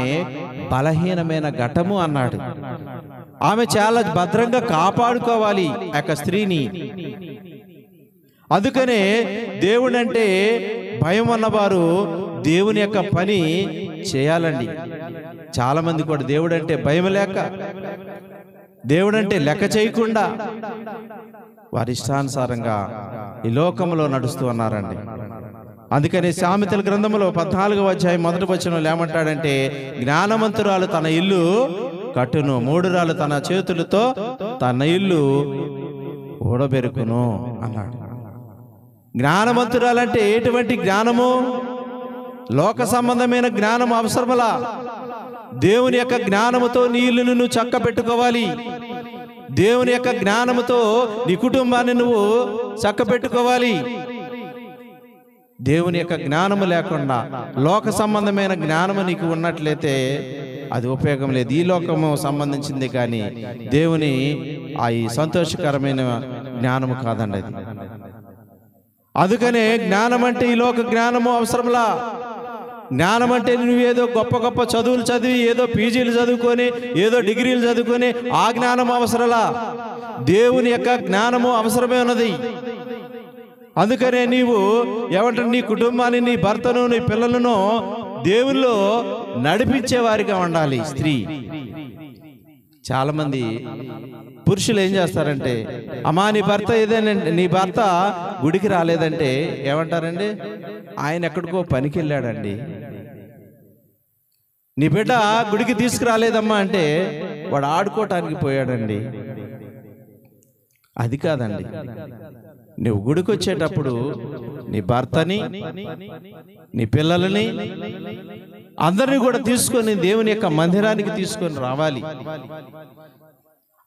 బలహీనమైన ఘటము అన్నాడు. ఆమె చాలా భద్రంగా కాపాడుకోవాలి ఆ యొక్క స్త్రీని. అందుకనే దేవుడు అంటే భయం ఉన్నవారు దేవుని యొక్క పని చేయాలండి. చాలా మంది కూడా దేవుడు అంటే భయం లేక, దేవుడు అంటే లెక్క చేయకుండా వారి ఇష్టానుసారంగా ఈ లోకంలో నడుస్తూ ఉన్నారండి. అందుకని సామెతల గ్రంథంలో 14వ అధ్యాయం 1వ వచనంలో ఏమంటాడంటే, జ్ఞానవంతురాలు తన ఇల్లు కట్టును, మూఢురాలు తన చేతులతో తన ఇల్లు ఊడబెరుకును అన్నాడు. జ్ఞానవంతురాలంటే ఎటువంటి జ్ఞానము? లోక సంబంధమైన జ్ఞానం అవసరమలా. దేవుని యొక్క జ్ఞానముతో నీ ఇల్లును నువ్వు చక్క పెట్టుకోవాలి. దేవుని యొక్క జ్ఞానముతో నీ కుటుంబాన్ని నువ్వు చక్క పెట్టుకోవాలి. దేవుని యొక్క జ్ఞానము లేకుండా లోక సంబంధమైన జ్ఞానము నీకు ఉన్నట్లయితే అది ఉపయోగం లేదు. ఈ లోకము సంబంధించింది కానీ దేవుని ఈ సంతోషకరమైన జ్ఞానము కాదండి అది. అందుకనే జ్ఞానం అంటే ఈ లోక జ్ఞానము అవసరంలా. జ్ఞానం అంటే నువ్వేదో గొప్ప గొప్ప చదువులు చదివి ఏదో పీజీలు చదువుకొని ఏదో డిగ్రీలు చదువుకొని ఆ జ్ఞానం అవసరంలా. దేవుని యొక్క జ్ఞానము అవసరమే ఉన్నది. అందుకనే నీవు ఏమంటారు, నీ కుటుంబాన్ని, నీ భర్తను, నీ పిల్లలను దేవుల్లో నడిపించేవారిగా ఉండాలి స్త్రీ. చాలా మంది పురుషులు ఏం చేస్తారంటే, అమ్మా నీ భర్త నీ భర్త గుడికి రాలేదంటే ఏమంటారండి? ఆయన ఎక్కడికో పనికి వెళ్ళాడండి. నీ బిడ్డ గుడికి తీసుకురాలేదమ్మా అంటే వాడు ఆడుకోవటానికి పోయాడండి. అది కాదండి. నువ్వు గుడికి వచ్చేటప్పుడు నీ భర్తని, నీ పిల్లలని అందరినీ కూడా తీసుకొని దేవుని యొక్క మందిరానికి తీసుకొని రావాలి.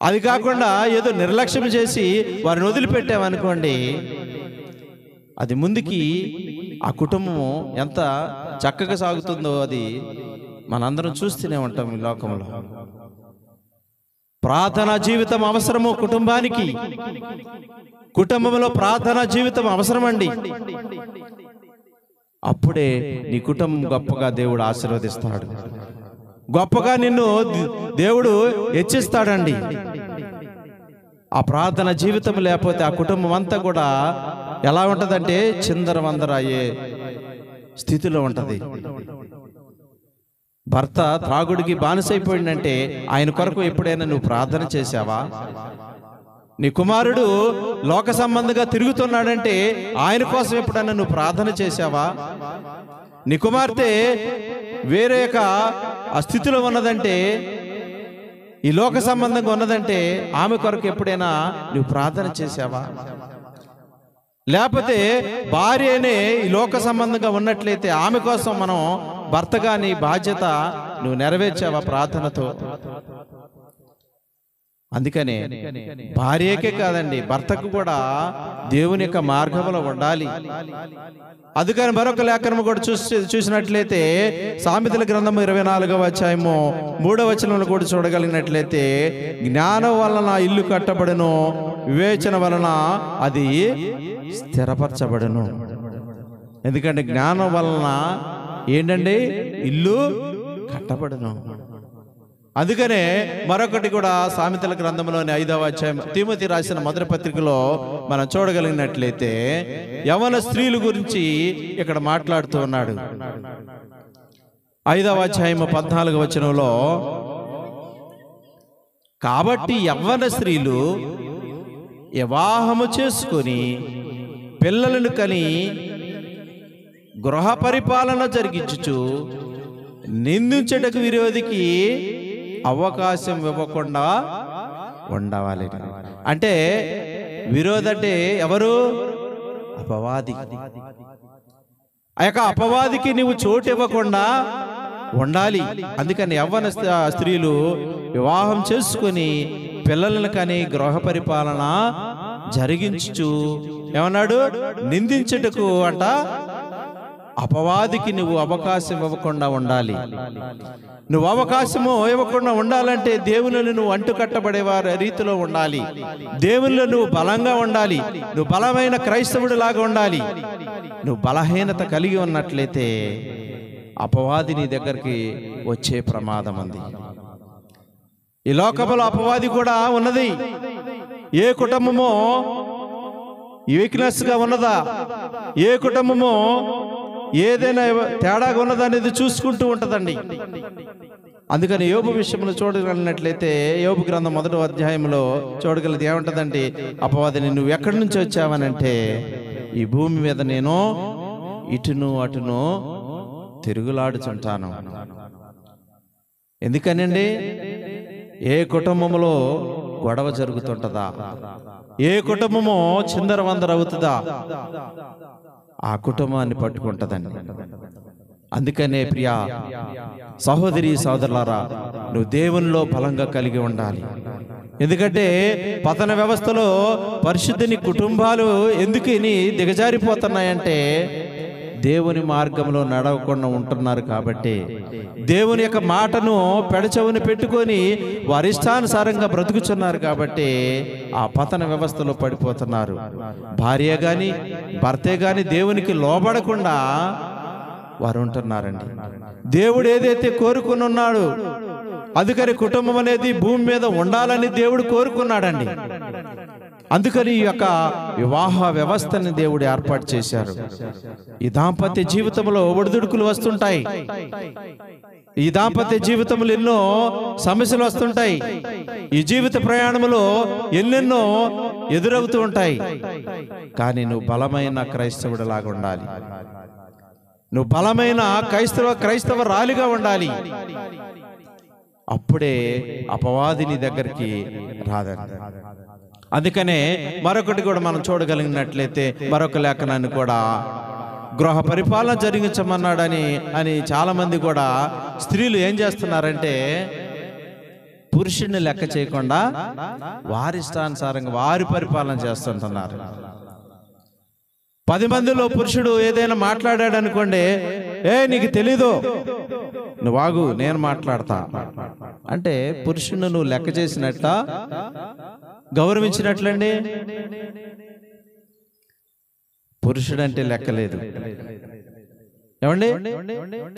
అది కాకుండా ఏదో నిర్లక్ష్యం చేసి వారిని వదిలిపెట్టామనుకోండి, అది ముందుకి ఆ కుటుంబము ఎంత చక్కగా సాగుతుందో అది మనందరం చూస్తూనే ఉంటాం ఈ లోకంలో. ప్రార్థనా జీవితం అవసరము కుటుంబానికి. కుటుంబంలో ప్రార్థనా జీవితం అవసరమండి. అప్పుడే నీ కుటుంబం గొప్పగా దేవుడు ఆశీర్వదిస్తాడు, గొప్పగా నిన్ను దేవుడు హెచ్చిస్తాడండి. ఆ ప్రార్థన జీవితం లేకపోతే ఆ కుటుంబం అంతా కూడా ఎలా ఉంటుందంటే చిందర వందర అయ్యే స్థితిలో ఉంటుంది. భర్త త్రాగుడికి బానిసైపోయిందంటే ఆయన కొరకు ఎప్పుడైనా నువ్వు ప్రార్థన చేశావా? నీ కుమారుడు లోక సంబంధంగా తిరుగుతున్నాడంటే ఆయన కోసం ఎప్పుడైనా నువ్వు ప్రార్థన చేశావా? నీ కుమార్తె వేరే ఆ స్థితిలో ఉన్నదంటే, ఈ లోక సంబంధంగా ఉన్నదంటే ఆమె కొరకు ఎప్పుడైనా నువ్వు ప్రార్థన చేశావా? లేకపోతే భార్యనే ఈ లోక సంబంధంగా ఉన్నట్లయితే ఆమె కోసం మనం భర్తగా నీ బాధ్యత నువ్వు నెరవేర్చావా ప్రార్థనతో? అందుకనే భార్యకే కాదండి, భర్తకు కూడా దేవుని యొక్క మార్గంలో ఉండాలి. అందుకని మరొక లేఖనము కూడా చూసినట్లయితే సామెతల గ్రంథము 24వ అధ్యాయము 3వ వచనంలో కూడా చూడగలిగినట్లయితే, జ్ఞానం వలన ఇల్లు కట్టబడును, వివేచన వలన అది స్థిరపరచబడును. ఎందుకంటే జ్ఞానం వలన ఏంటండి? ఇల్లు కట్టబడును. అందుకనే మరొకటి కూడా సామెతల గ్రంథంలోని 5వ అధ్యాయం తిమోతి రాసిన మొదటి పత్రికలో మనం చూడగలిగినట్లయితే యవన స్త్రీల గురించి ఇక్కడ మాట్లాడుతూ ఉన్నాడు. 5వ అధ్యాయము 14వ వచనంలో, కాబట్టి యవ్వన స్త్రీలు వివాహము చేసుకొని పిల్లలను కని గృహ పరిపాలన జరిగించుచు నిందించుటకు విరోధికి అవకాశం ఇవ్వకుండా ఉండవాలి. అంటే విరోధి అంటే ఎవరు? అపవాది. ఆ యొక్క అపవాదికి నువ్వు చోటు ఇవ్వకుండా ఉండాలి. అందుకని యవ్వన స్త్రీలు వివాహం చేసుకొని పిల్లలను కానీ గృహ పరిపాలన జరిగించు ఏమన్నాడు? నిందించుటకు అంట అపవాదికి నువ్వు అవకాశం ఇవ్వకుండా ఉండాలి. నువ్వు అవకాశము ఇవ్వకుండా ఉండాలంటే దేవునిలో నువ్వు అంటుకట్టబడే వారి రీతిలో ఉండాలి. దేవునిలో నువ్వు బలంగా ఉండాలి. నువ్వు బలమైన క్రైస్తవుడు లాగా ఉండాలి. నువ్వు బలహీనత కలిగి ఉన్నట్లయితే అపవాది నీ దగ్గరికి వచ్చే ప్రమాదం ఉంది. ఈ లోకములో అపవాది కూడా ఉన్నది. ఏ కుటుంబమో వీక్నెస్గా ఉన్నదా, ఏ కుటుంబమో ఏదైనా తేడాగా ఉన్నదా అనేది చూసుకుంటూ ఉంటుందండి. అందుకని యోబు విషయంలో చూడగలిగినట్లయితే యోబు గ్రంథం 1వ అధ్యాయంలో చూడగలది ఏముంటుందంటే, అపవాదిని నువ్వు ఎక్కడి నుంచి వచ్చావనంటే, ఈ భూమి మీద నేను ఇటును అటును తిరుగులాడుచుంటాను. ఎందుకనండి? ఏ కుటుంబంలో గొడవ జరుగుతుంటదా, ఏ కుటుంబమో చిందరవందర అవుతుందా, ఆ కుటుంబాన్ని పట్టుకుంటదండి. అందుకనే ప్రియా సహోదరి సోదరులారా, నువ్వు దేవునిలో బలంగా కలిగి ఉండాలి. ఎందుకంటే పతన వ్యవస్థలో పరిశుద్ధిని కుటుంబాలు ఎందుకని దిగజారిపోతున్నాయంటే దేవుని మార్గంలో నడవకుండా ఉంటున్నారు కాబట్టి, దేవుని యొక్క మాటను పెడచెవుని పెట్టుకొని వారి ఇష్టానుసారంగా బ్రతుకుతున్నారు కాబట్టి ఆ పతన వ్యవస్థలో పడిపోతున్నారు. భార్య గాని భర్తే గాని దేవునికి లోబడకుండా వారు ఉంటున్నారండి. దేవుడు ఏదైతే కోరుకుని ఉన్నాడు, అందుకని కుటుంబం అనేది భూమి మీద ఉండాలని దేవుడు కోరుకున్నాడండి. అందుకని ఈ యొక్క వివాహ వ్యవస్థని దేవుడు ఏర్పాటు చేశారు. ఈ దాంపత్య జీవితంలో ఒడిదుడుకులు వస్తుంటాయి. ఈ దాంపత్య జీవితంలో ఎన్నో సమస్యలు వస్తుంటాయి. ఈ జీవిత ప్రయాణంలో ఎన్నెన్నో ఎదురవుతూ ఉంటాయి. కానీ నువ్వు బలమైన క్రైస్తవుడు లాగా ఉండాలి. నువ్వు బలమైన క్రైస్తవ రాలిగా ఉండాలి. అప్పుడే అపవాది నీ దగ్గరికి రాదండి. అందుకనే మరొకటి కూడా మనం చూడగలిగినట్లయితే మరొక లేఖనాన్ని కూడా గృహ పరిపాలన జరిగించమన్నాడని చాలా మంది కూడా స్త్రీలు ఏం చేస్తున్నారంటే పురుషుడిని లెక్క చేయకుండా వారి ఇష్టానుసారంగా వారి పరిపాలన చేస్తుంటున్నారు. 10 మందిలో పురుషుడు ఏదైనా మాట్లాడాడు అనుకోండి, నీకు తెలీదు, నువ్వు ఆగు, నేను మాట్లాడతా అంటే పురుషుడిని నువ్వు లెక్క చేసినట్ట, గౌరవించినట్లండి. పురుషుడంటే లెక్కలేదు ఏమండి?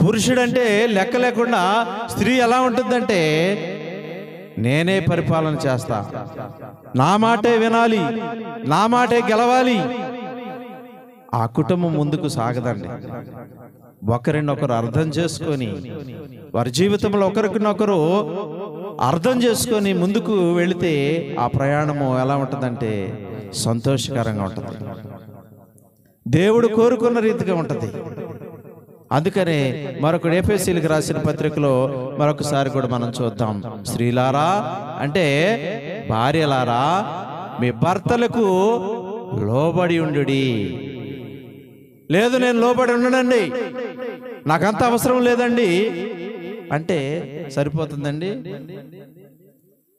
పురుషుడంటే లెక్క లేకుండా స్త్రీ ఎలా ఉంటుందంటే, నేనే పరిపాలన చేస్తా, నా మాటే వినాలి, నా మాటే గెలవాలి. ఆ కుటుంబం ముందుకు సాగదండి. ఒకరినొకరు అర్థం చేసుకొని వారి జీవితంలో ఒకరినొకరు అర్థం చేసుకొని ముందుకు వెళితే ఆ ప్రయాణము ఎలా ఉంటుందంటే సంతోషకరంగా ఉంటుంది, దేవుడు కోరుకున్న రీతిగా ఉంటుంది. అందుకనే మరొకడు ఎఫెసీయులకు రాసిన పత్రికలో మరొకసారి కూడా మనం చూద్దాం. స్త్రీలారా అంటే భార్యలారా మీ భర్తలకు లోబడి ఉండుడి. లేదు నేను లోబడి ఉండనండి, నాకంత అవసరం లేదండి అంటే సరిపోతుందండి?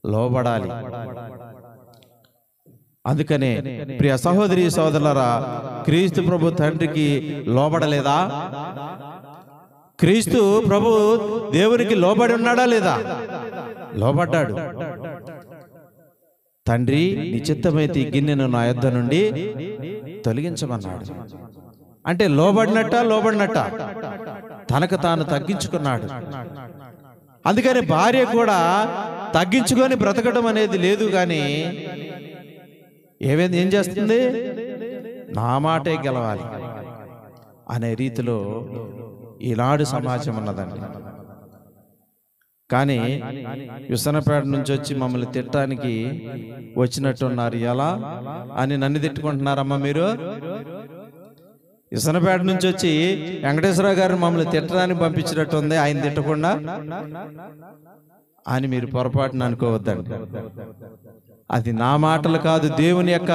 లోబడాలి. అందుకనే ప్రియ సహోదరి సోదరులారా, క్రీస్తు ప్రభు తండ్రికి లోబడలేదా? క్రీస్తు ప్రభు దేవునికి లోబడి ఉన్నాడా లేదా? లోబడ్డాడు. తండ్రి నీ చిత్తమైతే ఈ గిన్నెను నా యొద్ద నుండి తొలగించమన్నాడు. అంటే లోబడినట్ట తనకు తాను తగ్గించుకున్నాడు. అందుకని భార్య కూడా తగ్గించుకొని బ్రతకడం అనేది లేదు. కానీ ఏం చేస్తుంది? నా మాటే గెలవాలి అనే రీతిలో ఈనాడు సమాజం ఉన్నదండి. కానీ విసనపేట నుంచి వచ్చి మమ్మల్ని తిట్టడానికి వచ్చినట్టున్నారు. ఎలా అని నన్ను తిట్టుకుంటున్నారమ్మా మీరు? విసనపేట నుంచి వచ్చి వెంకటేశ్వరరావు గారిని మమ్మల్ని తిట్టడానికి పంపించినట్టు ఉంది, ఆయన తిట్టకుండా అని మీరు పొరపాటున అనుకోవద్దండి. అది నా మాటలు కాదు, దేవుని యొక్క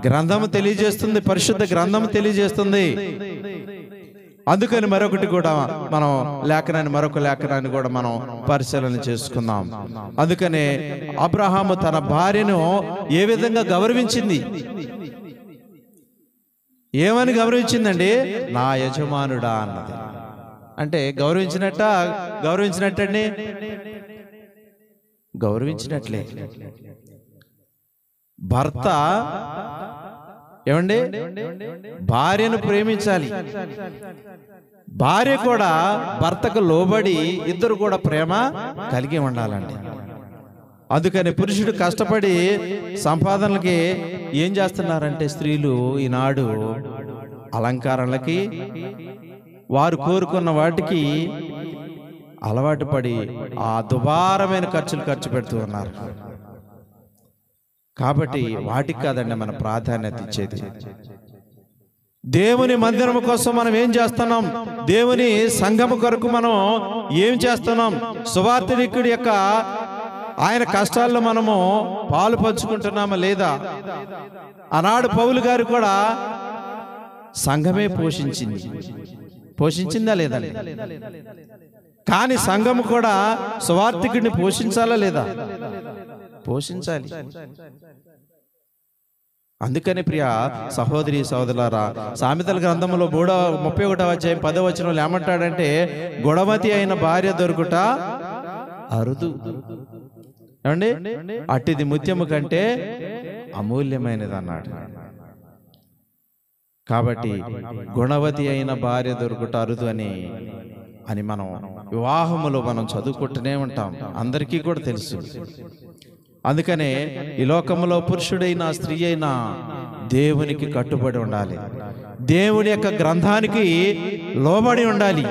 గ్రంథము తెలియజేస్తుంది, పరిశుద్ధ గ్రంథము తెలియజేస్తుంది. అందుకని మరొకటి కూడా మనం మరొక లేఖనాన్ని కూడా మనం పరిశీలన చేసుకుందాం. అందుకనే అబ్రహాము తన భార్యను ఏ విధంగా గౌరవించింది? ఏమని గౌరవించిందండి? నా యజమానుడా అన్నది. అంటే గౌరవించినట్టండి, గౌరవించినట్లే. భర్త ఏమండి భార్యను ప్రేమించాలి, భార్య కూడా భర్తకు లోబడి ఇద్దరు కూడా ప్రేమ కలిగి ఉండాలండి. అందుకని పురుషుడు కష్టపడి సంపాదనలకి ఏం చేస్తున్నారంటే స్త్రీలు ఈనాడు అలంకారాలకి, వారు కోరుకున్న వాటికి అలవాటు పడి ఆ దుబారమైన ఖర్చు పెడుతూ ఉన్నారు. కాబట్టి వాటికి కాదండి మన ప్రాధాన్యత ఇచ్చేది. దేవుని మందిరం కోసం మనం ఏం చేస్తున్నాం? దేవుని సంఘము కొరకు మనం ఏం చేస్తున్నాం? సువార్తికుడి యొక్క ఆయన కష్టాల్లో మనము పాలు పంచుకుంటున్నామా లేదా? ఆనాడు పౌలు గారు కూడా సంఘమే పోషించిందా లేదండి? కానీ సంఘము కూడా సువార్తికుడిని పోషించాలా లేదా? పోషించాలి. అందుకని ప్రియ సహోదరి సహోదరులారా, సామెతల గ్రంథంలో 31వ అధ్యాయం 10వ వచనంలో ఏమంటాడంటే, గుణవతి అయిన భార్య దొరుకుట అరుదు ఏమండి, అట్టిది ముత్యము కంటే అమూల్యమైనది అన్నాడు. కాబట్టి గుణవతి అయిన భార్య దొరుకుట అరుదు అని మనం వివాహములో మనం చదువుకుంటూనే ఉంటాం, అందరికీ కూడా తెలుసు. అందుకనే ఈ లోకంలో పురుషుడైనా స్త్రీ అయినా దేవునికి కట్టుబడి ఉండాలి, దేవుని యొక్క గ్రంథానికి లోబడి ఉండాలి.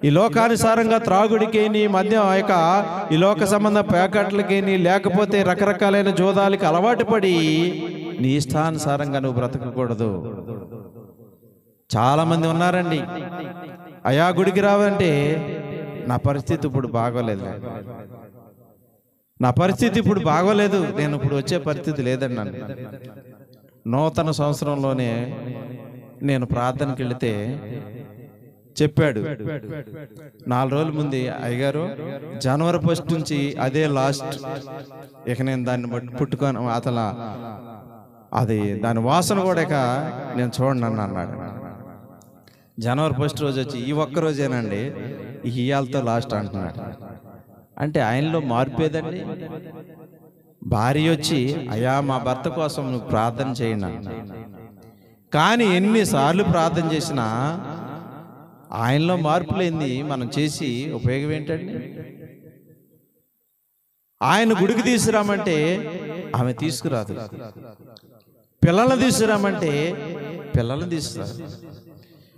ఈ లోకానుసారంగా త్రాగుడికేని, మద్యం యొక్క ఈ లోక సంబంధ ప్యాకెట్లకేని, లేకపోతే రకరకాలైన జోదాలకి అలవాటు పడి నీ ఇష్టానుసారంగా నువ్వు బ్రతకకూడదు. చాలా మంది ఉన్నారండి, అయా గుడికి రావంటే నా పరిస్థితి ఇప్పుడు బాగోలేదు, నేను ఇప్పుడు వచ్చే పరిస్థితి లేదండి. నన్ను నూతన సంవత్సరంలోనే నేను ప్రార్థనకి వెళితే చెప్పాడు, 4 రోజుల ముందు, అయ్యగారు జనవరి 1 నుంచి అదే లాస్ట్, ఇక నేను దాన్ని పుట్టుకొని దాని వాసన కూడా ఇక నేను చూడండి అన్నాడు. జనవరి 1 రోజు వచ్చి ఈ ఒక్క రోజేనండి ఇయాలతో లాస్ట్ అంటున్నాడు. అంటే ఆయనలో మార్పేదండి. భార్య వచ్చి, అయ్యా మా భర్త కోసం నువ్వు ప్రార్థన చేయండి. కానీ ఎన్నిసార్లు ప్రార్థన చేసినా ఆయనలో మార్పు లేనిది మనం చేసి ఉపయోగం ఏంటండి? ఆయన గుడికి తీసుకురామంటే ఆమె తీసుకురాదు, పిల్లల్ని తీసుకురామంటే పిల్లల్ని తీసుకురాదు.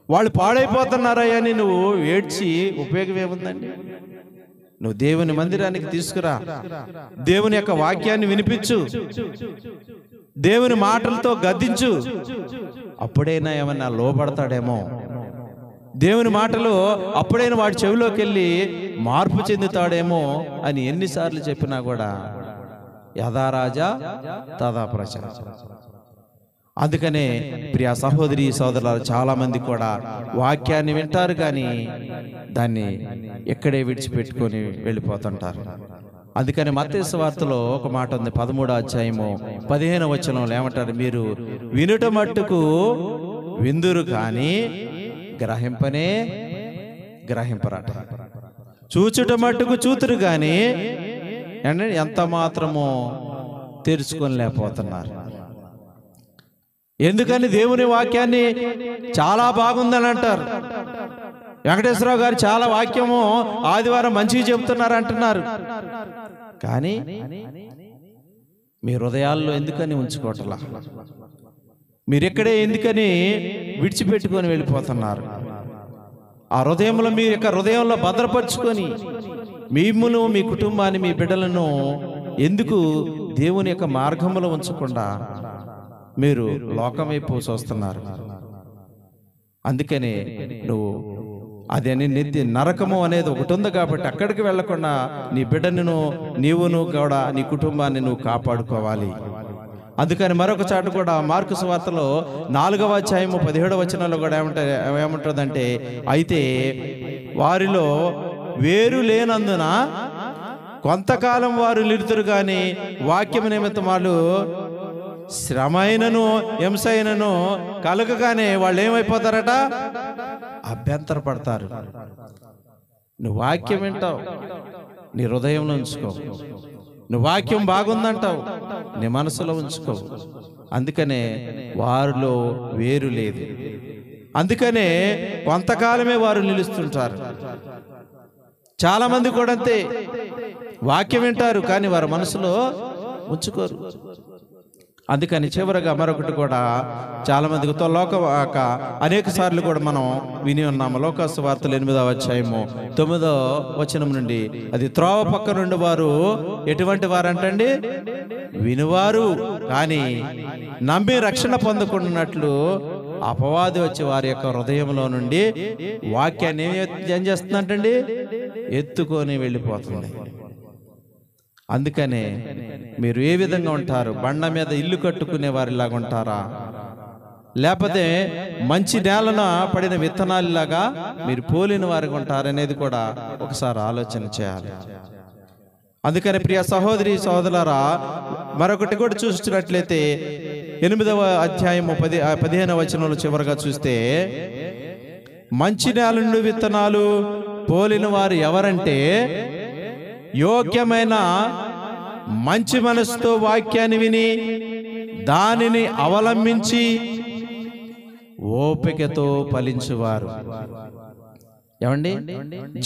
వాళ్ళు పాడైపోతున్నారయ్యా అని నువ్వు ఏడ్చి ఉపయోగం ఏముందండి? నువ్వు దేవుని మందిరానికి తీసుకురా, దేవుని యొక్క వాక్యాన్ని వినిపించు, దేవుని మాటలతో గద్దించు, అప్పుడైనా ఏమన్నా లోపడతాడేమో. దేవుని మాటలు అప్పుడైనా వాడి చెవిలోకి వెళ్ళి మార్పు చెందుతాడేమో అని ఎన్నిసార్లు చెప్పినా కూడా యథా రాజా తదా ప్రజ. అందుకనే ప్రియ సహోదరి సోదరులు చాలా మంది కూడా వాక్యాన్ని వింటారు, కానీ దాన్ని ఎక్కడే విడిచిపెట్టుకొని వెళ్ళిపోతుంటారు. అందుకని మత్తయి సువార్తలో ఒక మాట ఉంది, 13వ అధ్యాయము 15వ వచనంలో ఏమంటారు? మీరు వినుట మట్టుకు విందురు కానీ గ్రహింపరట, చూచుట మట్టుకు చూతురు కానీ ఎంత మాత్రమో తెరుచుకొని లేకపోతున్నారు. ఎందుకని? దేవుని వాక్యాన్ని చాలా బాగుందని అంటారు. వెంకటేశ్వరరావు గారు చాలా వాక్యము ఆదివారం మంచిగా చెబుతున్నారు అంటున్నారు, కానీ మీ హృదయాల్లో ఎందుకని ఉంచుకోవట్లా? మీరెక్కడే ఎందుకని విడిచిపెట్టుకొని వెళ్ళిపోతున్నారు? ఆ హృదయంలో మీ యొక్క హృదయంలో భద్రపరుచుకొని మిమ్మును మీ కుటుంబాన్ని మీ బిడ్డలను ఎందుకు దేవుని యొక్క మార్గంలో ఉంచకుండా మీరు లోకం వైపు చూస్తున్నారు? అందుకనే నువ్వు అదే నిత్య నరకము అనేది ఒకటి ఉంది కాబట్టి అక్కడికి వెళ్లకుండా నీ బిడ్డను నీవును కూడా నీ కుటుంబాన్ని నువ్వు కాపాడుకోవాలి. అందుకని మరొక చాటు కూడా మార్కు సువార్తలో 4వ అధ్యాయము 17వ వచనంలో కూడా ఏమంటుందంటే, అయితే వారిలో వేరు లేనందున కొంతకాలం వారు నిలుతురు కానీ వాక్యం నిమిత్తం వాళ్ళు శ్రమైనను హింసైనను కలగగానే వాళ్ళు ఏమైపోతారట? అభ్యంతర పడతారు. నువ్వు వాక్యం వింటావు, నీ హృదయంలో ఉంచుకో. నువ్వు వాక్యం బాగుందంటావు, నీ మనసులో ఉంచుకో. అందుకనే వారిలో వేరు లేదు. అందుకనే కొంతకాలమే వారు నిలుస్తుంటారు. చాలా మంది కూడా అంతే, వాక్యం వింటారు కానీ వారి మనసులో ఉంచుకోరు. అందుకని చివరగా మరొకటి కూడా చాలా మందికి అనేక సార్లు కూడా మనం విని ఉన్నాము. లోకాసు వార్తలు 8వ అధ్యాయము 9వ వచనం నుండి, అది త్రోవ పక్క నుండి వారు ఎటువంటి వారంటండి? వినువారు కానీ నమ్మి రక్షణ పొందుకున్నట్లు అపవాది వచ్చి వారి యొక్క హృదయంలో నుండి వాక్యాన్ని ఏం చేస్తుందంటండి? ఎత్తుకొని వెళ్ళిపోతుంది. అందుకనే మీరు ఏ విధంగా ఉంటారు? బండ మీద ఇల్లు కట్టుకునే వారిలాగా ఉంటారా, లేకపోతే మంచి నేలన పడిన విత్తనాలలాగా మీరు పోలిన వారికి ఉంటారనేది కూడా ఒకసారి ఆలోచన చేయాలి. అందుకని ప్రియ సహోదరి సహోదరులారా, మరొకటి కూడా చూసినట్లయితే 8వ అధ్యాయము 15వ వచనంలో చివరిగా చూస్తే, మంచి నేల నుండి విత్తనాలు పోలిన వారు ఎవరంటే, యోగ్యమైన మంచి మనసుతో వాక్యాన్ని విని దానిని అవలంబించి ఓపికతో ఫలించువారు. ఏమండి,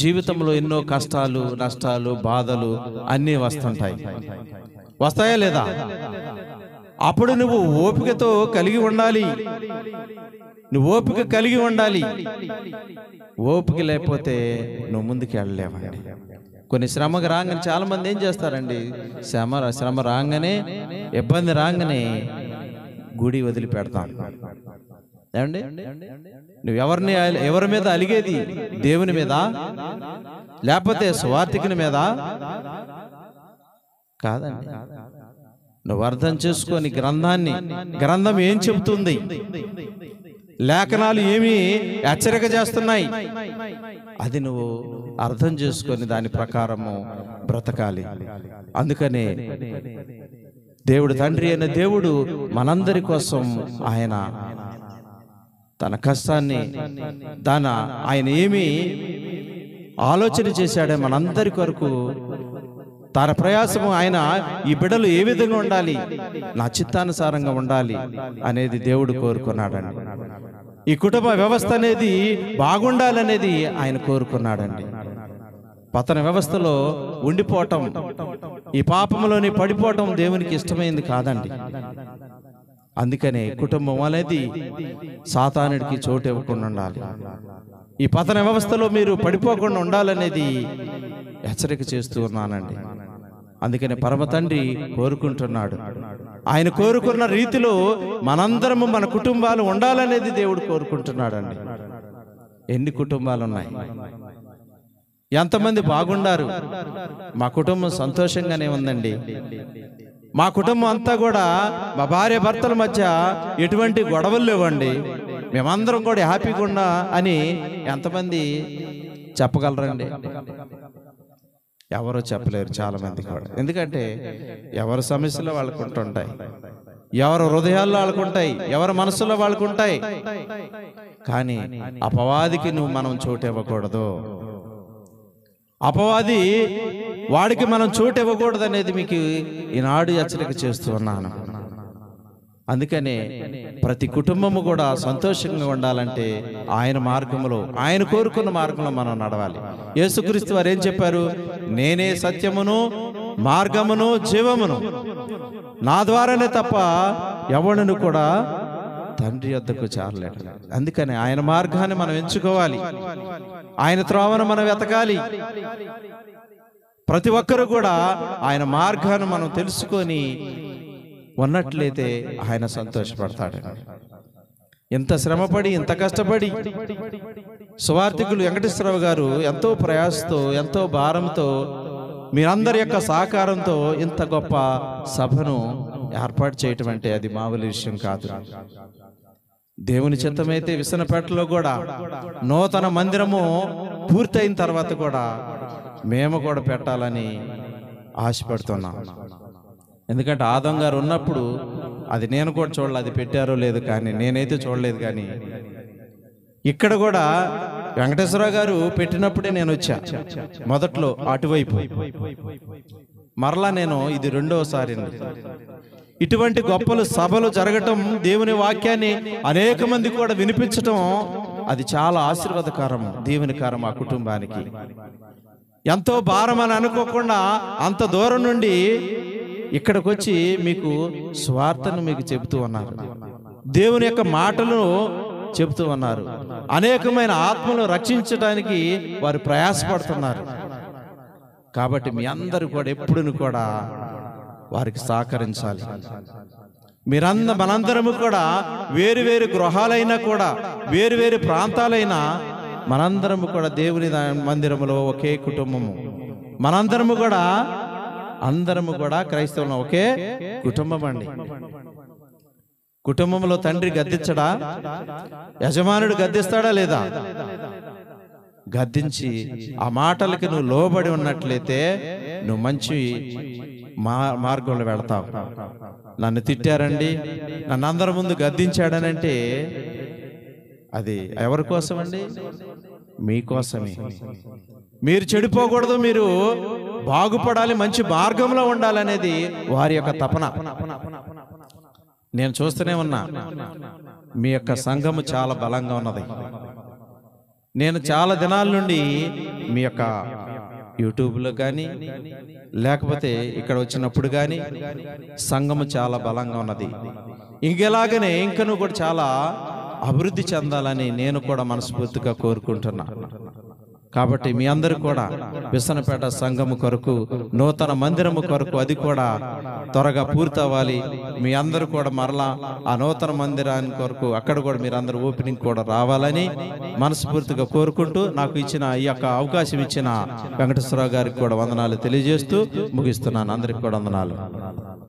జీవితంలో ఎన్నో కష్టాలు, నష్టాలు, బాధలు అన్నీ వస్తుంటాయి. వస్తాయా లేదా? అప్పుడు నువ్వు ఓపికతో కలిగి ఉండాలి. నువ్వు ఓపిక కలిగి ఉండాలి. ఓపిక లేకపోతే నువ్వు ముందుకు వెళ్ళలేవండి. కొన్ని శ్రమకు రాగానే చాలా మంది ఏం చేస్తారండి? శ్రమ రాగానే, ఇబ్బంది రాగానే గుడి వదిలిపెడతాం. ఏమండి, నువ్వు ఎవరి మీద అలిగేది? దేవుని మీద, లేకపోతే స్వార్థికుని మీద? కాదండి. నువ్వు అర్థం చేసుకొని గ్రంథం ఏం చెబుతుంది, లేఖనాలు ఏమి హెచ్చరిక చేస్తున్నాయి, అది నువ్వు అర్థం చేసుకొని దాని ప్రకారము బ్రతకాలి. అందుకనే దేవుడు, తండ్రి అయిన దేవుడు మనందరి కోసం ఆయన తన కష్టాన్ని ఆయన ఏమి ఆలోచన చేశాడే మనందరి కొరకు తన ప్రయాసము, ఆయన ఈ బిడ్డలు ఏ విధంగా ఉండాలి, నా చిత్తానుసారంగా ఉండాలి అనేది దేవుడు కోరుకున్నాడండి. ఈ కుటుంబ వ్యవస్థ అనేది బాగుండాలనేది ఆయన కోరుకున్నాడండి. పతన వ్యవస్థలో ఉండిపోవటం, ఈ పాపంలోని పడిపోవటం దేవునికి ఇష్టమైంది కాదండి. అందుకనే కుటుంబం అనేది సాతానుడికి చోటు ఇవ్వకుండా ఉండాలి. ఈ పతన వ్యవస్థలో మీరు పడిపోకుండా ఉండాలనేది హెచ్చరిక చేస్తూ ఉన్నానండి. అందుకనే పరమ తండ్రి కోరుకుంటున్నాడు. ఆయన కోరుకున్న రీతిలో మనందరము మన కుటుంబాలు ఉండాలనేది దేవుడు కోరుకుంటున్నాడండి. ఎన్ని కుటుంబాలు ఉన్నాయి? ఎంతమంది బాగుండారు? మా కుటుంబం సంతోషంగానే ఉందండి. మా కుటుంబం అంతా కూడా, మా భార్య భర్తల మధ్య ఎటువంటి గొడవలు లేవండి, మేమందరం కూడా హ్యాపీగా ఉన్నా అని ఎంతమంది చెప్పగలరండి? ఎవరు చెప్పలేరు, చాలా మంది కూడా. ఎందుకంటే ఎవరి సమస్యలు వాళ్ళకు ఉంటుంటాయి, ఎవరి హృదయాల్లో వాళ్ళకుంటాయి, ఎవరి మనసులో వాళ్ళకుంటాయి. కానీ అపవాదికి మనం చోటు ఇవ్వకూడదు. అపవాది వాడికి మనం చోటు ఇవ్వకూడదు అనేది మీకు ఈనాడు హెచ్చరిక చేస్తూ ఉన్నాను. అందుకనే ప్రతి కుటుంబము కూడా సంతోషంగా ఉండాలంటే ఆయన మార్గంలో, ఆయన కోరుకున్న మార్గంలో మనం నడవాలి. యేసుక్రీస్తు వారు ఏం చెప్పారు? నేనే సత్యమును, మార్గమును, జీవమును, నా ద్వారానే తప్ప ఎవడును కూడా తండ్రి యొద్దకు చేరలేడు. అందుకని ఆయన మార్గాన్ని మనం ఎంచుకోవాలి, ఆయన త్రోవను మనం వెతకాలి. ప్రతి ఒక్కరు కూడా ఆయన మార్గాన్ని మనం తెలుసుకొని ఉన్నట్లయితే ఆయన సంతోషపడతాడు. ఇంత శ్రమపడి ఇంత కష్టపడి సువార్థికులు వెంకటేశ్వరరావు గారు ఎంతో ప్రయాసతో ఎంతో భారంతో మీరందరి యొక్క సహకారంతో ఇంత గొప్ప సభను ఏర్పాటు చేయటం అంటే అది మామూలు విషయం కాదు. దేవుని చిత్తమైతే విసనపేటలో కూడా నూతన మందిరము పూర్తయిన తర్వాత కూడా మేము కూడా పెట్టాలని ఆశపడుతున్నాం. ఎందుకంటే ఆదం గారు ఉన్నప్పుడు అది నేను కూడా చూడలేదు, అది పెట్టారో లేదు, కానీ నేనైతే చూడలేదు. కానీ ఇక్కడ కూడా వెంకటేశ్వరరావు గారు పెట్టినప్పుడే నేను వచ్చా, మొదట్లో అటువైపు. మరలా నేను ఇది రెండవసారి. ఇటువంటి గొప్పలు సభలు జరగటం, దేవుని వాక్యాన్ని అనేక మంది కూడా వినిపించటం, అది చాలా ఆశీర్వాదకరం, దీవెనకరం ఆ కుటుంబానికి. ఎంతో భారం అని అనుకోకుండా అంత దూరం నుండి ఇక్కడికి వచ్చి మీకు స్వార్థను మీకు చెబుతూ ఉన్నారు, దేవుని యొక్క మాటలను చెబుతూ ఉన్నారు, అనేకమైన ఆత్మను రక్షించడానికి వారు ప్రయాసపడుతున్నారు. కాబట్టి మీ అందరూ కూడా ఎప్పుడును కూడా వారికి సహకరించాలి. మనందరము కూడా వేరు వేరు గృహాలైనా కూడా వేరు వేరు ప్రాంతాలైనా మనందరము కూడా దేవుని మందిరములో ఒకే కుటుంబము. మనందరము కూడా అందరము కూడా క్రైస్తవులు ఒకే కుటుంబం అండి. కుటుంబంలో తండ్రి గద్దించడా? యజమానుడు గద్దిస్తాడా లేదా? గద్దించి ఆ మాటలకి నువ్వు లోబడి ఉన్నట్లయితే నువ్వు మంచి మార్గంలో వెళతావు. నన్ను తిట్టారండి, నన్ను అందరి ముందు గద్దించాడనంటే అది ఎవరి కోసం అండి? మీకోసమే. మీరు చెడిపోకూడదు, మీరు బాగుపడాలి, మంచి మార్గంలో ఉండాలనేది వారి యొక్క తపన. నేను చూస్తూనే ఉన్నా, మీ యొక్క సంఘము చాలా బలంగా ఉన్నది. నేను చాలా దినాల నుండి మీ యొక్క యూట్యూబ్లో కానీ లేకపోతే ఇక్కడ వచ్చినప్పుడు కానీ సంఘము చాలా బలంగా ఉన్నది. ఇంకెలాగనే ఇంకను కూడా చాలా అభివృద్ధి చెందాలని నేను కూడా మనస్ఫూర్తిగా కోరుకుంటున్నా. కాబట్టి మీ అందరూ కూడా విసనపేట సంఘము కొరకు, నూతన మందిరము కొరకు అది కూడా త్వరగా పూర్తవ్వాలి. మీ అందరూ కూడా మరలా ఆ నూతన మందిరాన్ని కొరకు అక్కడ కూడా మీరందరూ ఓపెనింగ్ కూడా రావాలని మనస్ఫూర్తిగా కోరుకుంటూ, నాకు ఇచ్చిన ఈ యొక్క అవకాశం ఇచ్చిన వెంకటేశ్వరరావు గారికి కూడా వందనాలు తెలియజేస్తూ ముగిస్తున్నాను. అందరికి కూడా వందనాలు.